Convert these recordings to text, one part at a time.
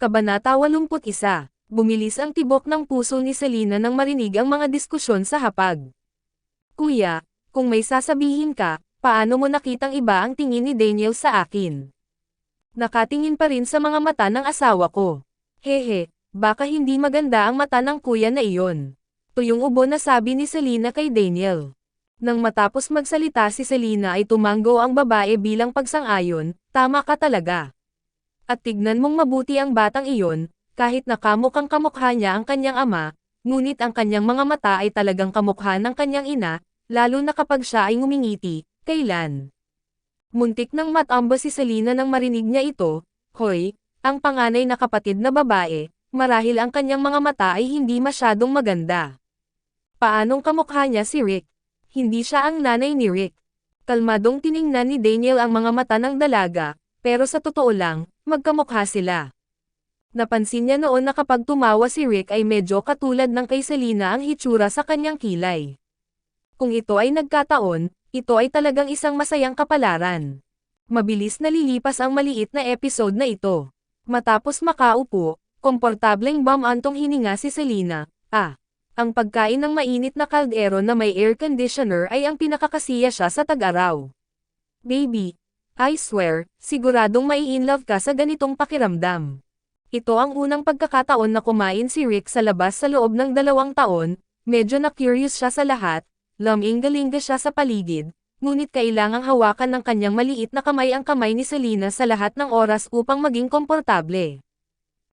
Kabanata 81. Bumilis ang tibok ng puso ni Selena nang marinig ang mga diskusyon sa hapag. Kuya, kung may sasabihin ka, paano mo nakitang iba ang tingin ni Daniel sa akin? Nakatingin pa rin sa mga mata ng asawa ko. Hehe, baka hindi maganda ang mata ng kuya na iyon. Tuyong ubo na sabi ni Selena kay Daniel. Nang matapos magsalita si Selena ay tumanggo ang babae bilang pagsang-ayon, tama ka talaga. At tignan mong mabuti ang batang iyon, kahit nakamukhang kamukha niya ang kanyang ama, ngunit ang kanyang mga mata ay talagang kamukha ng kanyang ina, lalo na kapag siya ay ngumingiti, kailan. Muntik nang matamba si Selena nang marinig niya ito, hoy, ang panganay na kapatid na babae, marahil ang kanyang mga mata ay hindi masyadong maganda. Paanong kamukha niya si Rick? Hindi siya ang nanay ni Rick. Kalmadong tiningnan ni Daniel ang mga mata ng dalaga, pero sa totoo lang, magkamukha sila. Napansin niya noon na kapag tumawa si Rick ay medyo katulad ng kay Selena ang hitsura sa kanyang kilay. Kung ito ay nagkataon, ito ay talagang isang masayang kapalaran. Mabilis nalilipas ang maliit na episode na ito. Matapos makaupo, komportableng bumantong hininga si Selena. Ang pagkain ng mainit na kaldero na may air conditioner ay ang pinakakasiya siya sa tag-araw. Baby, I swear, siguradong mai-inlove ka sa ganitong pakiramdam. Ito ang unang pagkakataon na kumain si Rick sa labas sa loob ng 2 taon, medyo na-curious siya sa lahat, laming-galinga siya sa paligid, ngunit kailangang hawakan ng kanyang maliit na kamay ang kamay ni Selena sa lahat ng oras upang maging komportable.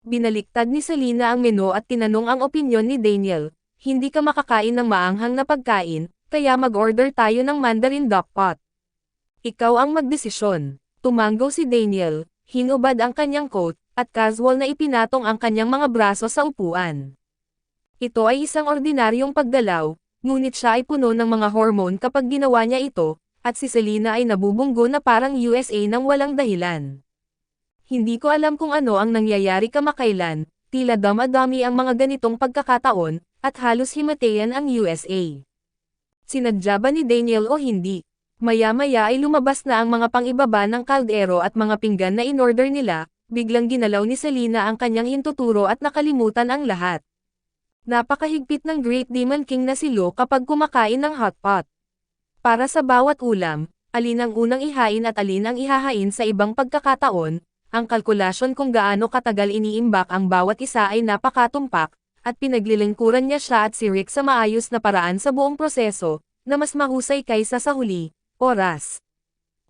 Binaliktad ni Selena ang menu at tinanong ang opinyon ni Daniel, hindi ka makakain ng maanghang na pagkain, kaya mag-order tayo ng Mandarin Duck Pot. Ikaw ang magdesisyon. Tumanggo si Daniel, hinubad ang kanyang coat, at casual na ipinatong ang kanyang mga braso sa upuan. Ito ay isang ordinaryong paggalaw, ngunit siya ay puno ng mga hormone kapag ginawa niya ito, at si Selena ay nabubunggo na parang USA nang walang dahilan. Hindi ko alam kung ano ang nangyayari kamakailan, tila dama-dami ang mga ganitong pagkakataon, at halos himatayan ang USA. Sinadya ba ni Daniel o hindi? Maya-maya ay lumabas na ang mga pang-ibaba ng kaldero at mga pinggan na in-order nila, biglang ginalaw ni Selena ang kanyang hintuturo at nakalimutan ang lahat. Napakahigpit ng Great Demon King na si Lo kapag kumakain ng hot pot. Para sa bawat ulam, alin ang unang ihain at alin ang ihahain sa ibang pagkakataon, ang kalkulasyon kung gaano katagal iniimbak ang bawat isa ay napakatumpak, at pinaglilingkuran niya siya at si Rick sa maayos na paraan sa buong proseso, na mas mahusay kaysa sa huli, oras.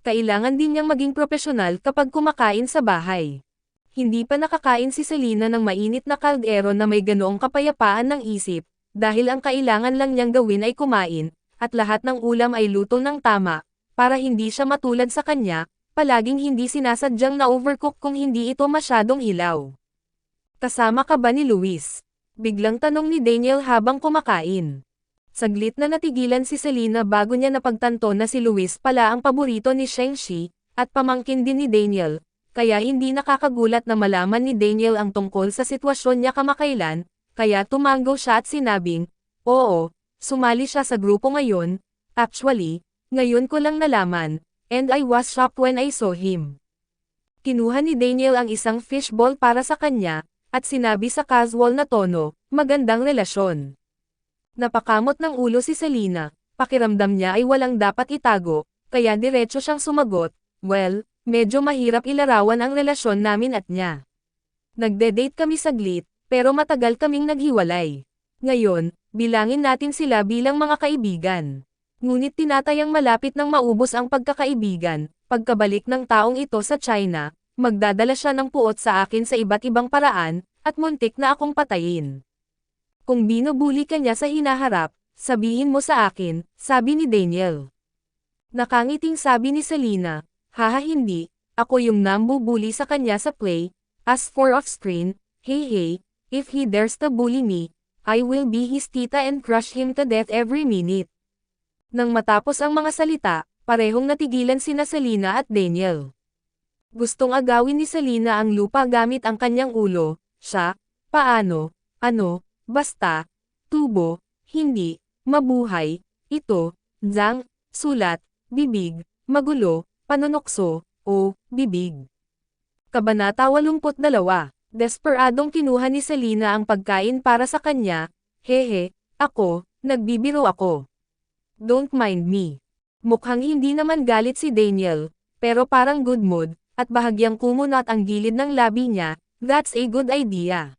Kailangan din niyang maging propesyonal kapag kumakain sa bahay. Hindi pa nakakain si Selena ng mainit na kaldero na may ganoong kapayapaan ng isip, dahil ang kailangan lang niyang gawin ay kumain, at lahat ng ulam ay luto ng tama, para hindi siya matulad sa kanya, palaging hindi sinasadyang na-overcook kung hindi ito masyadong hilaw. Kasama ka ba ni Luis? Biglang tanong ni Daniel habang kumakain. Saglit na natigilan si Selena bago niya napagtanto na si Luis pala ang paborito ni Shang-Chi, at pamangkin din ni Daniel, kaya hindi nakakagulat na malaman ni Daniel ang tungkol sa sitwasyon niya kamakailan, kaya tumanggo siya at sinabing, oo, sumali siya sa grupo ngayon, actually, ngayon ko lang nalaman, and I was shocked when I saw him. Kinuha ni Daniel ang isang fishball para sa kanya, at sinabi sa casual na tono, magandang relasyon. Napakamot ng ulo si Selena, pakiramdam niya ay walang dapat itago, kaya diretso siyang sumagot, well, medyo mahirap ilarawan ang relasyon namin at niya. Nagde-date kami saglit, pero matagal kaming naghiwalay. Ngayon, bilangin natin sila bilang mga kaibigan. Ngunit tinatayang malapit nang maubos ang pagkakaibigan, pagkabalik ng taong ito sa China, magdadala siya ng puot sa akin sa iba't ibang paraan, at muntik na akong patayin. Kung binubuli ka niya sa hinaharap, sabihin mo sa akin, sabi ni Daniel. Nakangiting sabi ni Selena, haha hindi, ako yung nambubuli sa kanya sa play, as for off-screen, hey, if he dares to bully me, I will be his tita and crush him to death every minute. Nang matapos ang mga salita, parehong natigilan sina Selena at Daniel. Gustong agawin ni Selena ang lupa gamit ang kanyang ulo, siya, paano, basta, tubo, hindi, mabuhay, ito, zang, sulat, bibig, magulo, panunokso, o bibig. Kabanata 82. Desperadong kinuha ni Selena ang pagkain para sa kanya, hehe, nagbibiro ako. Don't mind me. Mukhang hindi naman galit si Daniel, pero parang good mood, at bahagyang kumunot ang gilid ng labi niya, that's a good idea.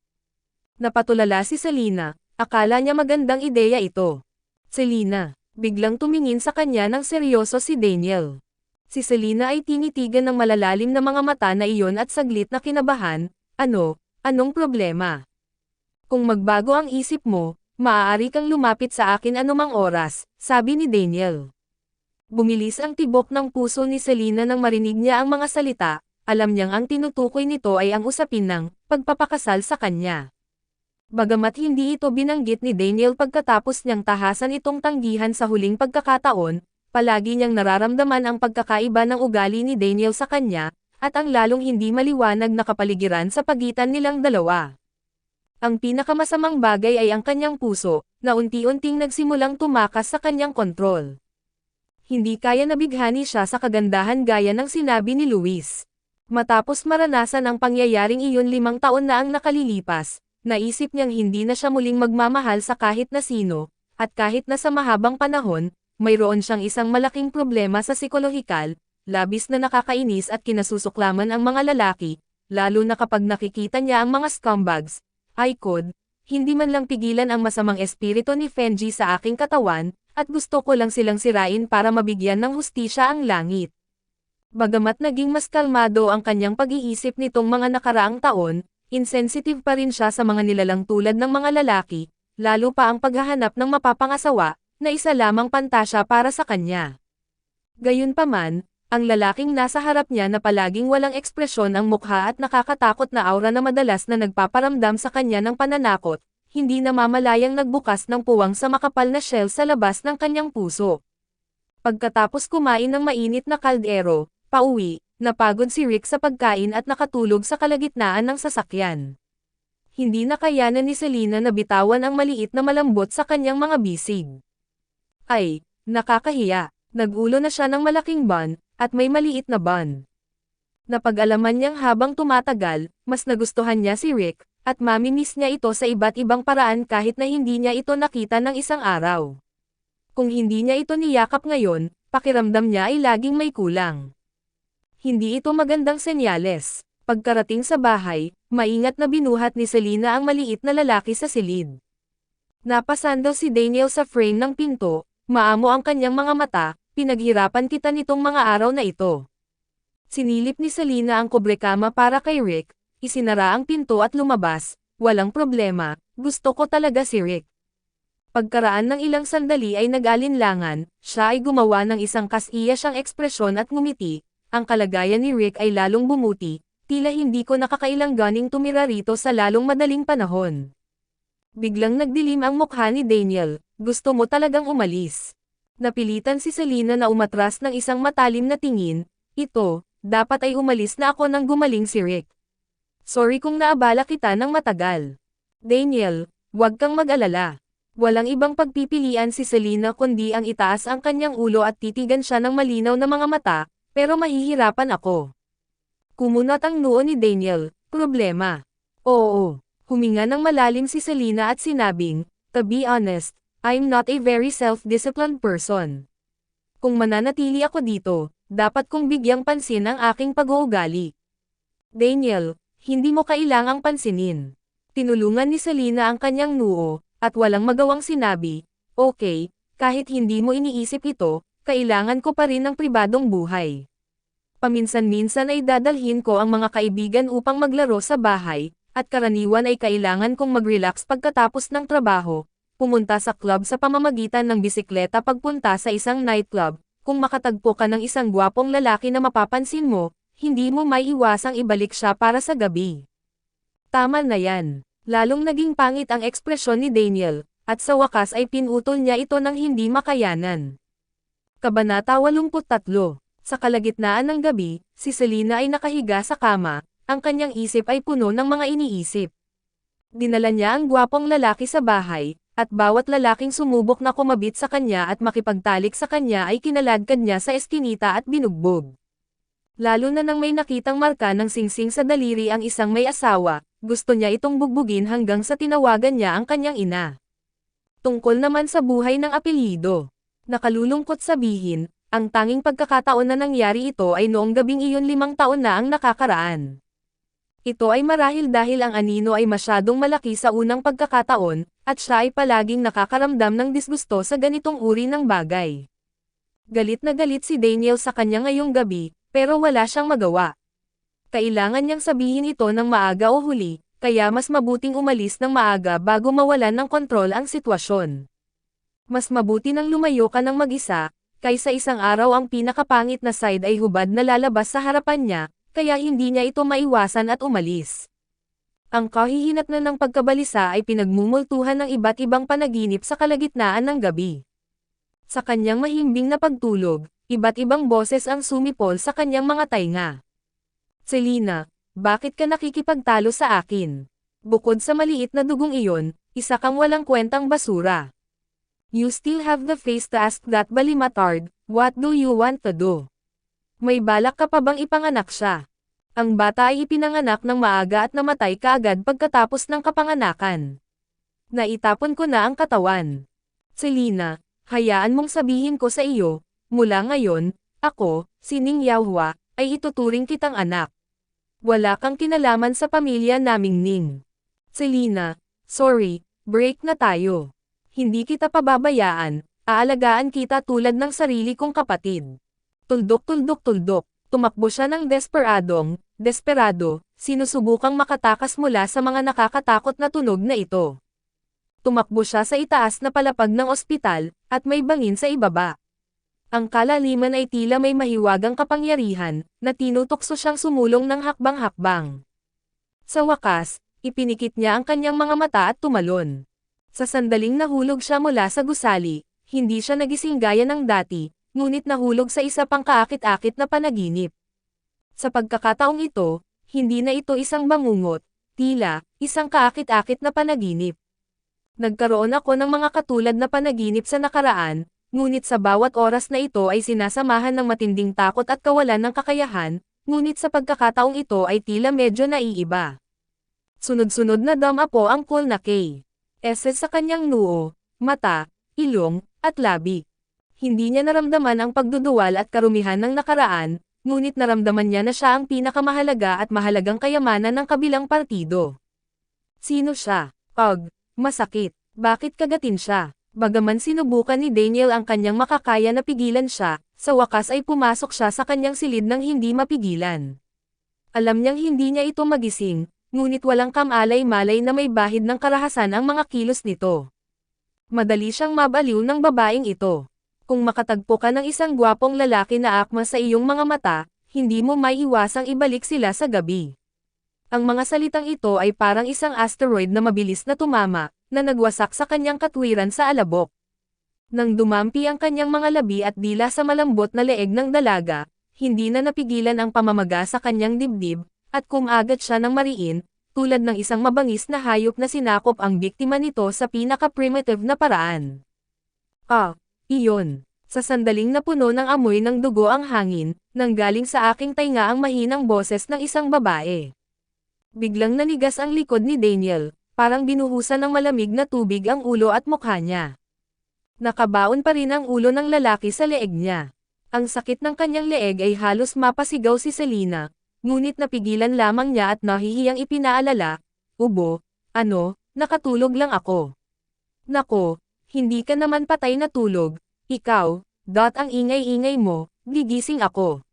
Napatulala si Selena, akala niya magandang ideya ito. Selena, biglang tumingin sa kanya ng seryoso si Daniel. Si Selena ay tinitigan ng malalalim na mga mata na iyon at saglit na kinabahan, anong problema? Kung magbago ang isip mo, maaari kang lumapit sa akin anumang oras, sabi ni Daniel. Bumilis ang tibok ng puso ni Selena nang marinig niya ang mga salita, alam niyang ang tinutukoy nito ay ang usapin ng pagpapakasal sa kanya. Bagamat hindi ito binanggit ni Daniel pagkatapos niyang tahasan itong tanggihan sa huling pagkakataon, palagi niyang nararamdaman ang pagkakaiba ng ugali ni Daniel sa kanya, at ang lalong hindi maliwanag na kapaligiran sa pagitan nilang dalawa. Ang pinakamasamang bagay ay ang kanyang puso, na unti-unting nagsimulang tumakas sa kanyang kontrol. Hindi kaya nabighani siya sa kagandahan gaya ng sinabi ni Luis. Matapos maranasan ang pangyayaring iyon 5 taon na ang nakalilipas, naisip niyang hindi na siya muling magmamahal sa kahit na sino, at kahit na sa mahabang panahon, mayroon siyang isang malaking problema sa psikolohikal, labis na nakakainis at kinasusuklaman ang mga lalaki, lalo na kapag nakikita niya ang mga scumbags. Hindi man lang pigilan ang masamang espiritu ni Fenji sa aking katawan, at gusto ko lang silang sirain para mabigyan ng hustisya ang langit. Bagamat naging mas kalmado ang kanyang pag-iisip nitong mga nakaraang taon, insensitive pa rin siya sa mga nilalang tulad ng mga lalaki, lalo pa ang paghahanap ng mapapangasawa, na isa lamang pantasya para sa kanya. Gayunpaman, ang lalaking nasa harap niya na palaging walang ekspresyon ang mukha at nakakatakot na aura na madalas na nagpaparamdam sa kanya ng pananakot, hindi namamalayang nagbukas ng puwang sa makapal na shell sa labas ng kanyang puso. Pagkatapos kumain ng mainit na kaldero, pauwi, napagod si Rick sa pagkain at nakatulog sa kalagitnaan ng sasakyan. Hindi na kayanan ni Selena na bitawan ang maliit na malambot sa kanyang mga bisig. Nakakahiya. Nag-ulo na siya ng malaking bun, at may maliit na bun. Napag-alaman niyang habang tumatagal, mas nagustuhan niya si Rick, at mamimiss niya ito sa iba't ibang paraan kahit na hindi niya ito nakita ng isang araw. Kung hindi niya ito niyakap ngayon, pakiramdam niya ay laging may kulang. Hindi ito magandang senyales. Pagkarating sa bahay, maingat na binuhat ni Selena ang maliit na lalaki sa silid. Napasandal si Daniel sa frame ng pinto, maamo ang kanyang mga mata, pinaghirapan kita nitong mga araw na ito. Sinilip ni Selena ang kobrekama para kay Rick, isinara ang pinto at lumabas, walang problema, gusto ko talaga si Rick. Pagkaraan ng ilang sandali ay nag-alinlangan, siya ay gumawa ng isang kasiya siyang ekspresyon at ngumiti, ang kalagayan ni Rick ay lalong bumuti, tila hindi ko nakakailang ganing tumira rito sa lalong madaling panahon. Biglang nagdilim ang mukha ni Daniel, gusto mo talagang umalis. Napilitan si Selena na umatras ng isang matalim na tingin, dapat ay umalis na ako nang gumaling si Rick. Sorry kung naabala kita ng matagal. Daniel, huwag kang mag-alala. Walang ibang pagpipilian si Selena kundi ang itaas ang kanyang ulo at titigan siya ng malinaw na mga mata, pero mahihirapan ako. Kumunot ang noo ni Daniel, problema. Oo. Huminga ng malalim si Selena at sinabing, to be honest, I'm not a very self-disciplined person. Kung mananatili ako dito, dapat kong bigyang pansin ang aking pag-uugali. Daniel, hindi mo kailangang pansinin. Tinulungan ni Selena ang kanyang noo, at walang magawang sinabi, okay, kahit hindi mo iniisip ito, kailangan ko pa rin ng pribadong buhay. Paminsan-minsan ay dadalhin ko ang mga kaibigan upang maglaro sa bahay, at karaniwan ay kailangan kong mag-relax pagkatapos ng trabaho, pumunta sa club sa pamamagitan ng bisikleta pagpunta sa isang nightclub, kung makatagpo ka ng isang gwapong lalaki na mapapansin mo, hindi mo may iwasang ibalik siya para sa gabi. Tama na yan. Lalong naging pangit ang ekspresyon ni Daniel, at sa wakas ay pinutol niya ito ng hindi makayanan. Kabanata 83. Sa kalagitnaan ng gabi, si Selena ay nakahiga sa kama, ang kanyang isip ay puno ng mga iniisip. Dinala niya ang gwapong lalaki sa bahay, at bawat lalaking sumubok na kumabit sa kanya at makipagtalik sa kanya ay kinaladkad niya sa eskinita at binugbog. Lalo na nang may nakitang marka ng singsing sa daliri ang isang may asawa, gusto niya itong bugbugin hanggang sa tinawagan niya ang kanyang ina. Tungkol naman sa buhay ng apelyido. Nakalulungkot sabihin, ang tanging pagkakataon na nangyari ito ay noong gabing iyon 5 taon na ang nakakaraan. Ito ay marahil dahil ang anino ay masyadong malaki sa unang pagkakataon, at siya ay palaging nakakaramdam ng disgusto sa ganitong uri ng bagay. Galit na galit si Daniel sa kanya ngayong gabi, pero wala siyang magawa. Kailangan niyang sabihin ito ng maaga o huli, kaya mas mabuting umalis ng maaga bago mawalan ng kontrol ang sitwasyon. Mas mabuti nang lumayo ka ng mag-isa, kaysa isang araw ang pinakapangit na side ay hubad na lalabas sa harapan niya, kaya hindi niya ito maiwasan at umalis. Ang kahihinatnan ng pagkabalisa ay pinagmumultuhan ng iba't ibang panaginip sa kalagitnaan ng gabi. Sa kanyang mahimbing na pagtulog, iba't ibang boses ang sumipol sa kanyang mga tainga. Selina, bakit ka nakikipagtalo sa akin? Bukod sa maliit na dugong iyon, isa kang walang kwentang basura. You still have the face to ask that balimatard, what do you want to do? May balak ka pa bang ipanganak siya? Ang bata ay ipinanganak ng maaga at namatay kaagad pagkatapos ng kapanganakan. Naitapon ko na ang katawan. Selina, hayaan mong sabihin ko sa iyo, mula ngayon, ako, si Ning Yaohua, ay ituturing kitang anak. Wala kang kinalaman sa pamilya naming Ning. Selina, sorry, break na tayo. Hindi kita pababayaan, aalagaan kita tulad ng sarili kong kapatid. Tuldok, tumakbo siya ng desperado, sinusubukang makatakas mula sa mga nakakatakot na tunog na ito. Tumakbo siya sa itaas na palapag ng ospital, at may bangin sa ibaba. Ang kalaliman ay tila may mahiwagang kapangyarihan, na tinutokso siyang sumulong ng hakbang-hakbang. Sa wakas, ipinikit niya ang kanyang mga mata at tumalon. Sa sandaling nahulog siya mula sa gusali, hindi siya nagising gaya ng dati, ngunit nahulog sa isa pang kaakit-akit na panaginip. Sa pagkakataong ito, hindi na ito isang bangungot, tila, isang kaakit-akit na panaginip. Nagkaroon ako ng mga katulad na panaginip sa nakaraan, ngunit sa bawat oras na ito ay sinasamahan ng matinding takot at kawalan ng kakayahan, ngunit sa pagkakataong ito ay tila medyo naiiba. Sunod-sunod na damapo ang cool na K.S. sa kanyang noo, mata, ilong, at labi. Hindi niya naramdaman ang pagduduwal at karumihan ng nakaraan, ngunit naramdaman niya na siya ang pinakamahalaga at mahalagang kayamanan ng kabilang partido. Sino siya? Masakit. Bakit kagatin siya? Bagaman sinubukan ni Daniel ang kanyang makakaya na pigilan siya, sa wakas ay pumasok siya sa kanyang silid ng hindi mapigilan. Alam niyang hindi niya ito magising, ngunit walang kamalay-malay na may bahid ng karahasan ang mga kilos nito. Madali siyang mabaliw ng babaeng ito. Kung makatagpo ka ng isang gwapong lalaki na akma sa iyong mga mata, hindi mo maiiwasang ibalik sila sa gabi. Ang mga salitang ito ay parang isang asteroid na mabilis na tumama, na nagwasak sa kanyang katwiran sa alabok. Nang dumampi ang kanyang mga labi at dila sa malambot na leeg ng dalaga, hindi na napigilan ang pamamaga sa kanyang dibdib, at kumagat siya ng mariin, tulad ng isang mabangis na hayop na sinakop ang biktima nito sa pinaka-primitive na paraan. Iyon. Sa sandaling napuno ng amoy ng dugo ang hangin, nanggaling sa aking tainga ang mahinang boses ng isang babae. Biglang nanigas ang likod ni Daniel, parang binuhusan ng malamig na tubig ang ulo at mukha niya. Nakabaon pa rin ang ulo ng lalaki sa leeg niya. Ang sakit ng kanyang leeg ay halos mapasigaw si Selina, ngunit napigilan lamang niya at nahihiyang ipinaalala, nakatulog lang ako. Nako, hindi ka naman patay na tulog, ikaw, ang ingay-ingay mo, gigising ako.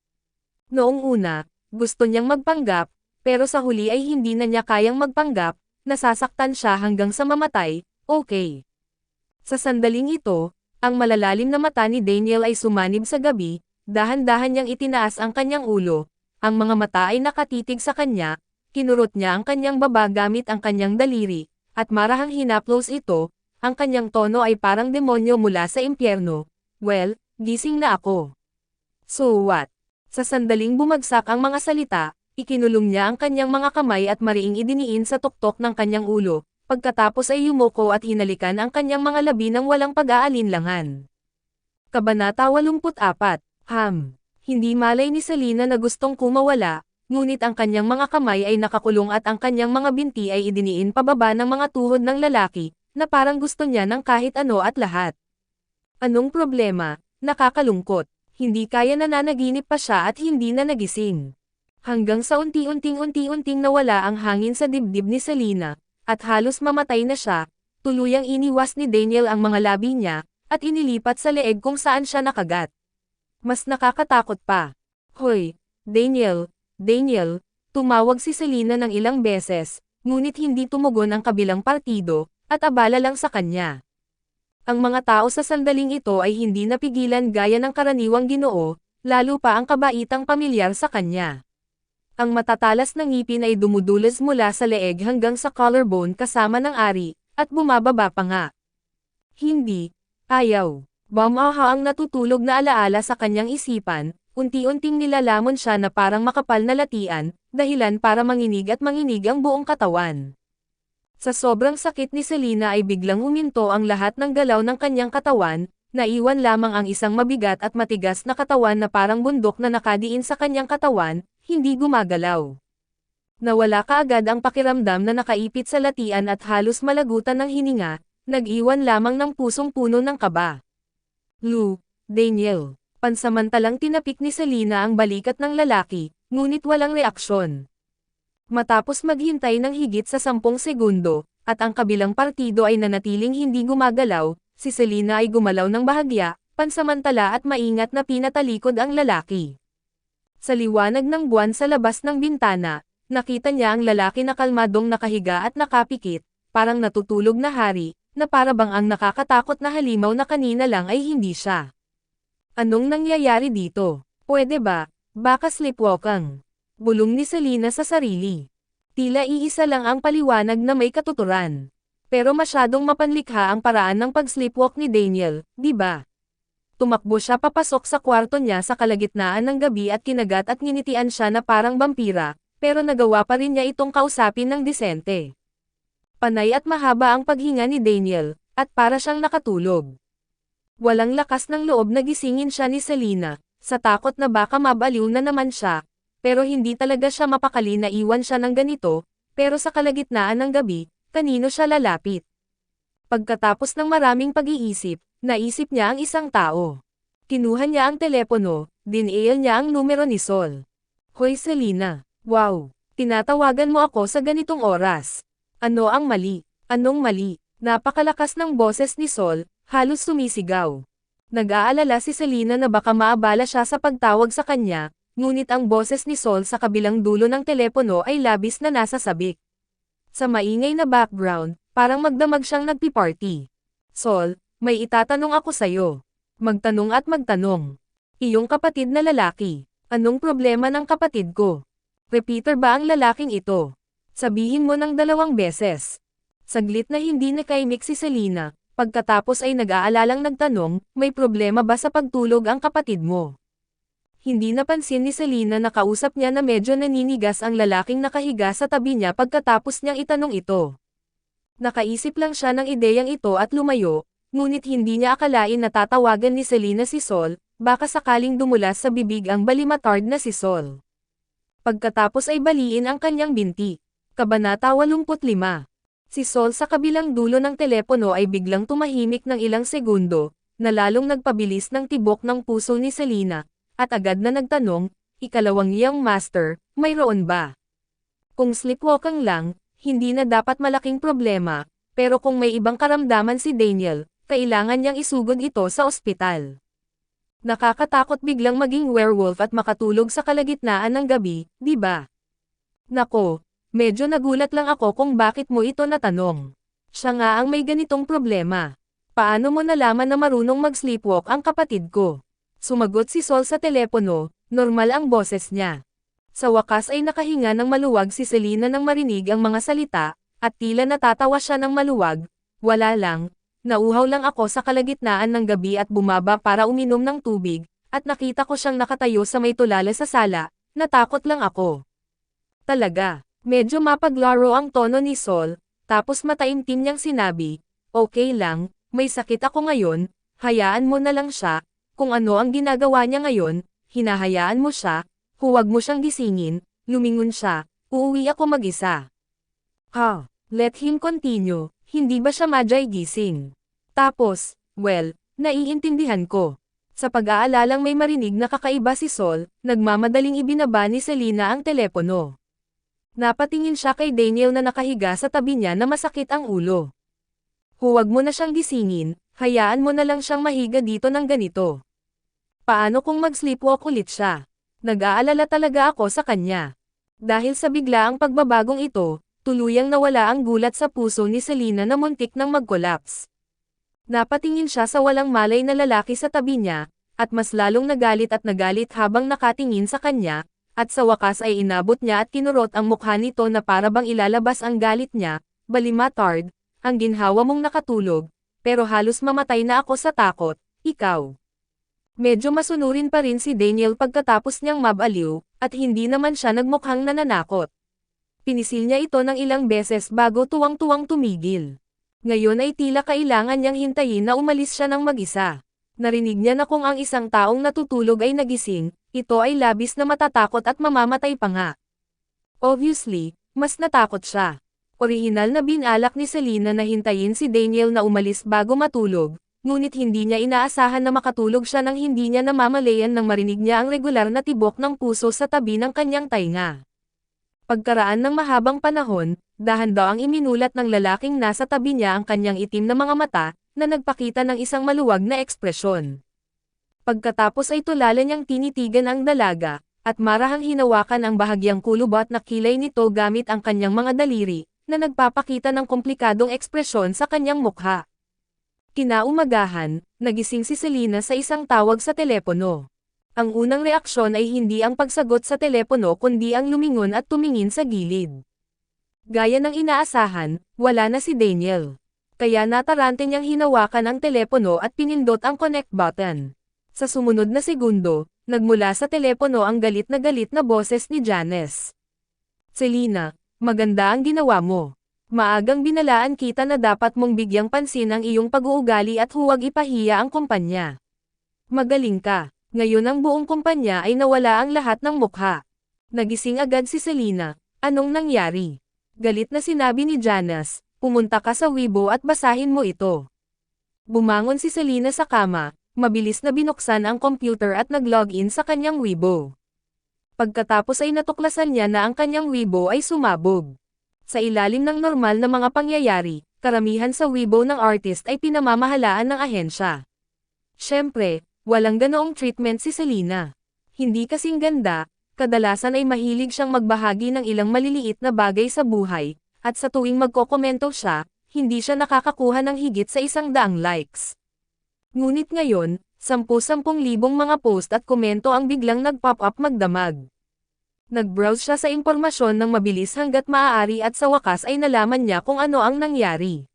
Noong una, gusto niyang magpanggap, pero sa huli ay hindi na niya kayang magpanggap, nasasaktan siya hanggang sa mamatay, okay. Sa sandaling ito, ang malalalim na mata ni Daniel ay sumanib sa gabi, dahan-dahan niyang itinaas ang kanyang ulo, ang mga mata ay nakatitig sa kanya, kinurot niya ang kanyang baba gamit ang kanyang daliri, at marahang hinaplos ito, ang kanyang tono ay parang demonyo mula sa impyerno. Well, gising na ako. So what? Sa sandaling bumagsak ang mga salita, ikinulong niya ang kanyang mga kamay at mariing idiniin sa tuktok ng kanyang ulo, pagkatapos ay yumuko at hinalikan ang kanyang mga labi ng walang pag-aalinlangan. Kabanata 84, Hindi malay ni Selena na gustong kumawala, ngunit ang kanyang mga kamay ay nakakulong at ang kanyang mga binti ay idiniin pababa ng mga tuhod ng lalaki, na parang gusto niya ng kahit ano at lahat. Anong problema? Nakakalungkot. Hindi kaya nananaginip pa siya at hindi na nagising. Hanggang sa unti-unting nawala ang hangin sa dibdib ni Selena, at halos mamatay na siya, tuluyang iniwas ni Daniel ang mga labi niya, at inilipat sa leeg kung saan siya nakagat. Mas nakakatakot pa. Hoy, Daniel, Daniel, tumawag si Selena ng ilang beses, ngunit hindi tumugon ang kabilang partido, at abala lang sa kanya. Ang mga tao sa sandaling ito ay hindi napigilan gaya ng karaniwang Ginoo, lalo pa ang kabaitang pamilyar sa kanya. Ang matatalas na ngipin ay dumudulas mula sa leeg hanggang sa collarbone kasama ng ari, at bumababa pa nga. Hindi, ayaw. Bumaha ang natutulog na alaala sa kanyang isipan, unti-unting nilalamon siya na parang makapal na latian, dahilan para manginig ang buong katawan. Sa sobrang sakit ni Selena ay biglang huminto ang lahat ng galaw ng kanyang katawan, naiwan lamang ang isang mabigat at matigas na katawan na parang bundok na nakadiin sa kanyang katawan, hindi gumagalaw. Nawala kaagad ang pakiramdam na nakaipit sa latian at halos malagutan ng hininga, nag-iwan lamang ng pusong puno ng kaba. Daniel. Pansamantalang tinapik ni Selena ang balikat ng lalaki, ngunit walang reaksyon. Matapos maghintay ng higit sa 10 segundo, at ang kabilang partido ay nanatiling hindi gumagalaw, si Selena ay gumalaw ng bahagya, pansamantala at maingat na pinatalikod ang lalaki. Sa liwanag ng buwan sa labas ng bintana, nakita niya ang lalaki na kalmadong nakahiga at nakapikit, parang natutulog na hari, na para bang ang nakakatakot na halimaw na kanina lang ay hindi siya. Anong nangyayari dito? Pwede ba? Baka sleepwalking. Bulong ni Selena sa sarili. Tila iisa lang ang paliwanag na may katuturan. Pero masyadong mapanlikha ang paraan ng pag-sleepwalk ni Daniel, di ba? Tumakbo siya papasok sa kwarto niya sa kalagitnaan ng gabi at kinagat at nginitian siya na parang vampira, pero nagawa pa rin niya itong kausapin ng disente. Panay at mahaba ang paghinga ni Daniel, at para siyang nakatulog. Walang lakas ng loob na gisingin siya ni Selena, sa takot na baka mabaliw na naman siya, pero hindi talaga siya mapakali na iwan siya ng ganito, pero sa kalagitnaan ng gabi, kanino siya lalapit? Pagkatapos ng maraming pag-iisip, naisip niya ang isang tao. Kinuha niya ang telepono, dinial niya ang numero ni Sol. Hoy Selena, wow, tinatawagan mo ako sa ganitong oras. Ano ang mali? Anong mali? Napakalakas ng boses ni Sol, halos sumisigaw. Nag-aalala si Selena na baka maabala siya sa pagtawag sa kanya, ngunit ang boses ni Sol sa kabilang dulo ng telepono ay labis na nasa sabik. Sa maingay na background, parang magdamag siyang nagpi-party. Sol, may itatanong ako sa'yo. Magtanong at magtanong. Iyong kapatid na lalaki. Anong problema ng kapatid ko? Repeater ba ang lalaking ito? Sabihin mo ng 2 beses. Saglit na hindi nakaimik si Selena, pagkatapos ay nag-aalalang nagtanong, may problema ba sa pagtulog ang kapatid mo? Hindi napansin ni Selena na kausap niya na medyo naninigas ang lalaking nakahiga sa tabi niya pagkatapos niyang itanong ito. Nakaisip lang siya ng ideyang ito at lumayo, ngunit hindi niya akalain na tatawagan ni Selena si Sol, baka sakaling dumulas sa bibig ang balimatard na si Sol. Pagkatapos ay baliin ang kanyang binti. Kabanata 85. Si Sol sa kabilang dulo ng telepono ay biglang tumahimik ng ilang segundo, na lalong nagpabilis ng tibok ng puso ni Selena, at agad na nagtanong, ikalawang young master, mayroon ba? Kung sleepwalking lang, hindi na dapat malaking problema, pero kung may ibang karamdaman si Daniel, kailangan niyang isugod ito sa ospital. Nakakatakot biglang maging werewolf at makatulog sa kalagitnaan ng gabi, di ba? Nako, medyo nagulat lang ako kung bakit mo ito natanong. Siya nga ang may ganitong problema. Paano mo nalaman na marunong mag-sleepwalk ang kapatid ko? Sumagot si Sol sa telepono, normal ang boses niya. Sa wakas ay nakahinga ng maluwag si Selena nang marinig ang mga salita, at tila natatawa siya ng maluwag. Wala lang, nauhaw lang ako sa kalagitnaan ng gabi at bumaba para uminom ng tubig, at nakita ko siyang nakatayo sa may tulala sa sala, natakot lang ako. Talaga, medyo mapaglaro ang tono ni Sol, tapos mataimtim niyang sinabi, okay lang, may sakit ako ngayon, hayaan mo na lang siya. Kung ano ang ginagawa niya ngayon, hinahayaan mo siya, huwag mo siyang gisingin, lumingon siya, uuwi ako mag-isa. Ha, let him continue, hindi ba siya madyay gising? Tapos, well, naiintindihan ko. Sa pag-aalalang may marinig na kakaiba si Sol, nagmamadaling ibinaba ni Selena ang telepono. Napatingin siya kay Daniel na nakahiga sa tabi niya na masakit ang ulo. Huwag mo na siyang gisingin, hayaan mo na lang siyang mahiga dito ng ganito. Paano kung mag-sleepwalk ulit siya? Nag-aalala talaga ako sa kanya. Dahil sa biglaang pagbabagong ito, tuluyang nawala ang gulat sa puso ni Selena na muntik nang mag-collapse. Napatingin siya sa walang malay na lalaki sa tabi niya, at mas lalong nagalit habang nakatingin sa kanya, at sa wakas ay inabot niya at kinurot ang mukha nito na para bang ilalabas ang galit niya. Balimatard, ang ginhawa mong nakatulog, pero halos mamatay na ako sa takot, ikaw. Medyo masunurin pa rin si Daniel pagkatapos niyang mabaliw, at hindi naman siya nagmukhang nananakot. Pinisil niya ito ng ilang beses bago tuwang-tuwang tumigil. Ngayon ay tila kailangan niyang hintayin na umalis siya ng mag-isa. Narinig niya na kung ang isang taong natutulog ay nagising, ito ay labis na matatakot at mamamatay pa nga. Obviously, mas natakot siya. Orihinal na binalak ni Selena na hintayin si Daniel na umalis bago matulog, ngunit hindi niya inaasahan na makatulog siya nang hindi niya namamalayan nang marinig niya ang regular na tibok ng puso sa tabi ng kanyang tainga. Pagkaraan ng mahabang panahon, dahan-daang iminulat ng lalaking nasa tabi niya ang kanyang itim na mga mata, na nagpakita ng isang maluwag na ekspresyon. Pagkatapos ay tulala niyang tinitigan ang dalaga, at marahang hinawakan ang bahagyang kulubot na kilay nito gamit ang kanyang mga daliri, na nagpapakita ng komplikadong ekspresyon sa kanyang mukha. Kinaumagahan, nagising si Selena sa isang tawag sa telepono. Ang unang reaksyon ay hindi ang pagsagot sa telepono kundi ang lumingon at tumingin sa gilid. Gaya ng inaasahan, wala na si Daniel. Kaya natarante niyang hinawakan ang telepono at pinindot ang connect button. Sa sumunod na segundo, nagmula sa telepono ang galit na boses ni Janice. Selena, maganda ang ginawa mo. Maagang binalaan kita na dapat mong bigyang pansin ang iyong pag-uugali at huwag ipahiya ang kumpanya. Magaling ka. Ngayon ang buong kumpanya ay nawala ang lahat ng mukha. Nagising agad si Selena. Anong nangyari? Galit na sinabi ni Janice, pumunta ka sa Weibo at basahin mo ito. Bumangon si Selena sa kama, mabilis na binuksan ang computer at nag-login sa kanyang Weibo. Pagkatapos ay natuklasan niya na ang kanyang Weibo ay sumabog. Sa ilalim ng normal na mga pangyayari, karamihan sa Weibo ng artist ay pinamamahalaan ng ahensya. Siyempre, walang ganoong treatment si Selena. Hindi kasing ganda, kadalasan ay mahilig siyang magbahagi ng ilang maliliit na bagay sa buhay, at sa tuwing magkokomento siya, hindi siya nakakakuha ng higit sa 100 likes. Ngunit ngayon, 10,000 mga post at komento ang biglang nag-pop up magdamag. Nag-browse siya sa impormasyon ng mabilis hanggat maaari at sa wakas ay nalaman niya kung ano ang nangyari.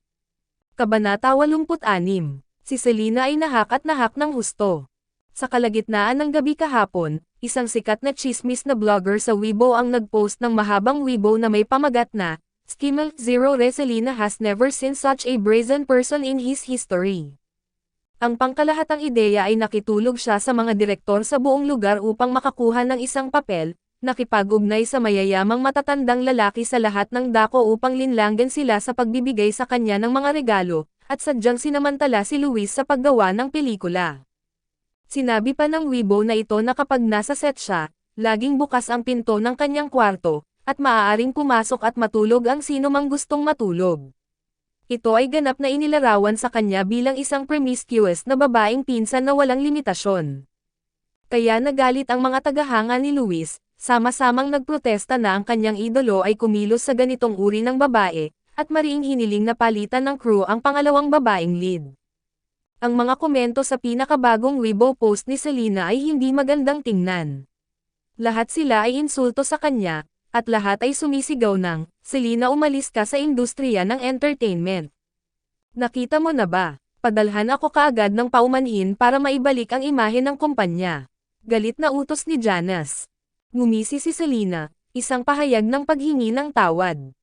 Kabanata 86. Si Selena ay nahak ng husto. Sa kalagitnaan ng gabi kahapon, isang sikat na chismis na blogger sa Weibo ang nag-post ng mahabang Weibo na may pamagat na, Skimmel Zero Selena has never seen such a brazen person in his history. Ang pangkalahatang ideya ay nakitulog siya sa mga direktor sa buong lugar upang makakuha ng isang papel, nakipag-ugnay sa mayayamang matatandang lalaki sa lahat ng dako upang linlanggan sila sa pagbibigay sa kanya ng mga regalo, at sadyang sinamantala si Luis sa paggawa ng pelikula. Sinabi pa ng Weibo na ito na kapag nasa set siya, laging bukas ang pinto ng kanyang kwarto, at maaaring pumasok at matulog ang sino mang gustong matulog. Ito ay ganap na inilarawan sa kanya bilang isang promiscuous na babaeng pinsan na walang limitasyon. Kaya nagalit ang mga tagahanga ni Luis, sama-samang nagprotesta na ang kanyang idolo ay kumilos sa ganitong uri ng babae, at mariing hiniling na palitan ng crew ang pangalawang babaeng lead. Ang mga komento sa pinakabagong Weibo post ni Selena ay hindi magandang tingnan. Lahat sila ay insulto sa kanya, at lahat ay sumisigaw ng, Selena umalis ka sa industriya ng entertainment. Nakita mo na ba? Padalhan ako kaagad ng paumanhin para maibalik ang imahe ng kumpanya. Galit na utos ni Janice. Ngumisi si Selena, isang pahayag ng paghingi ng tawad.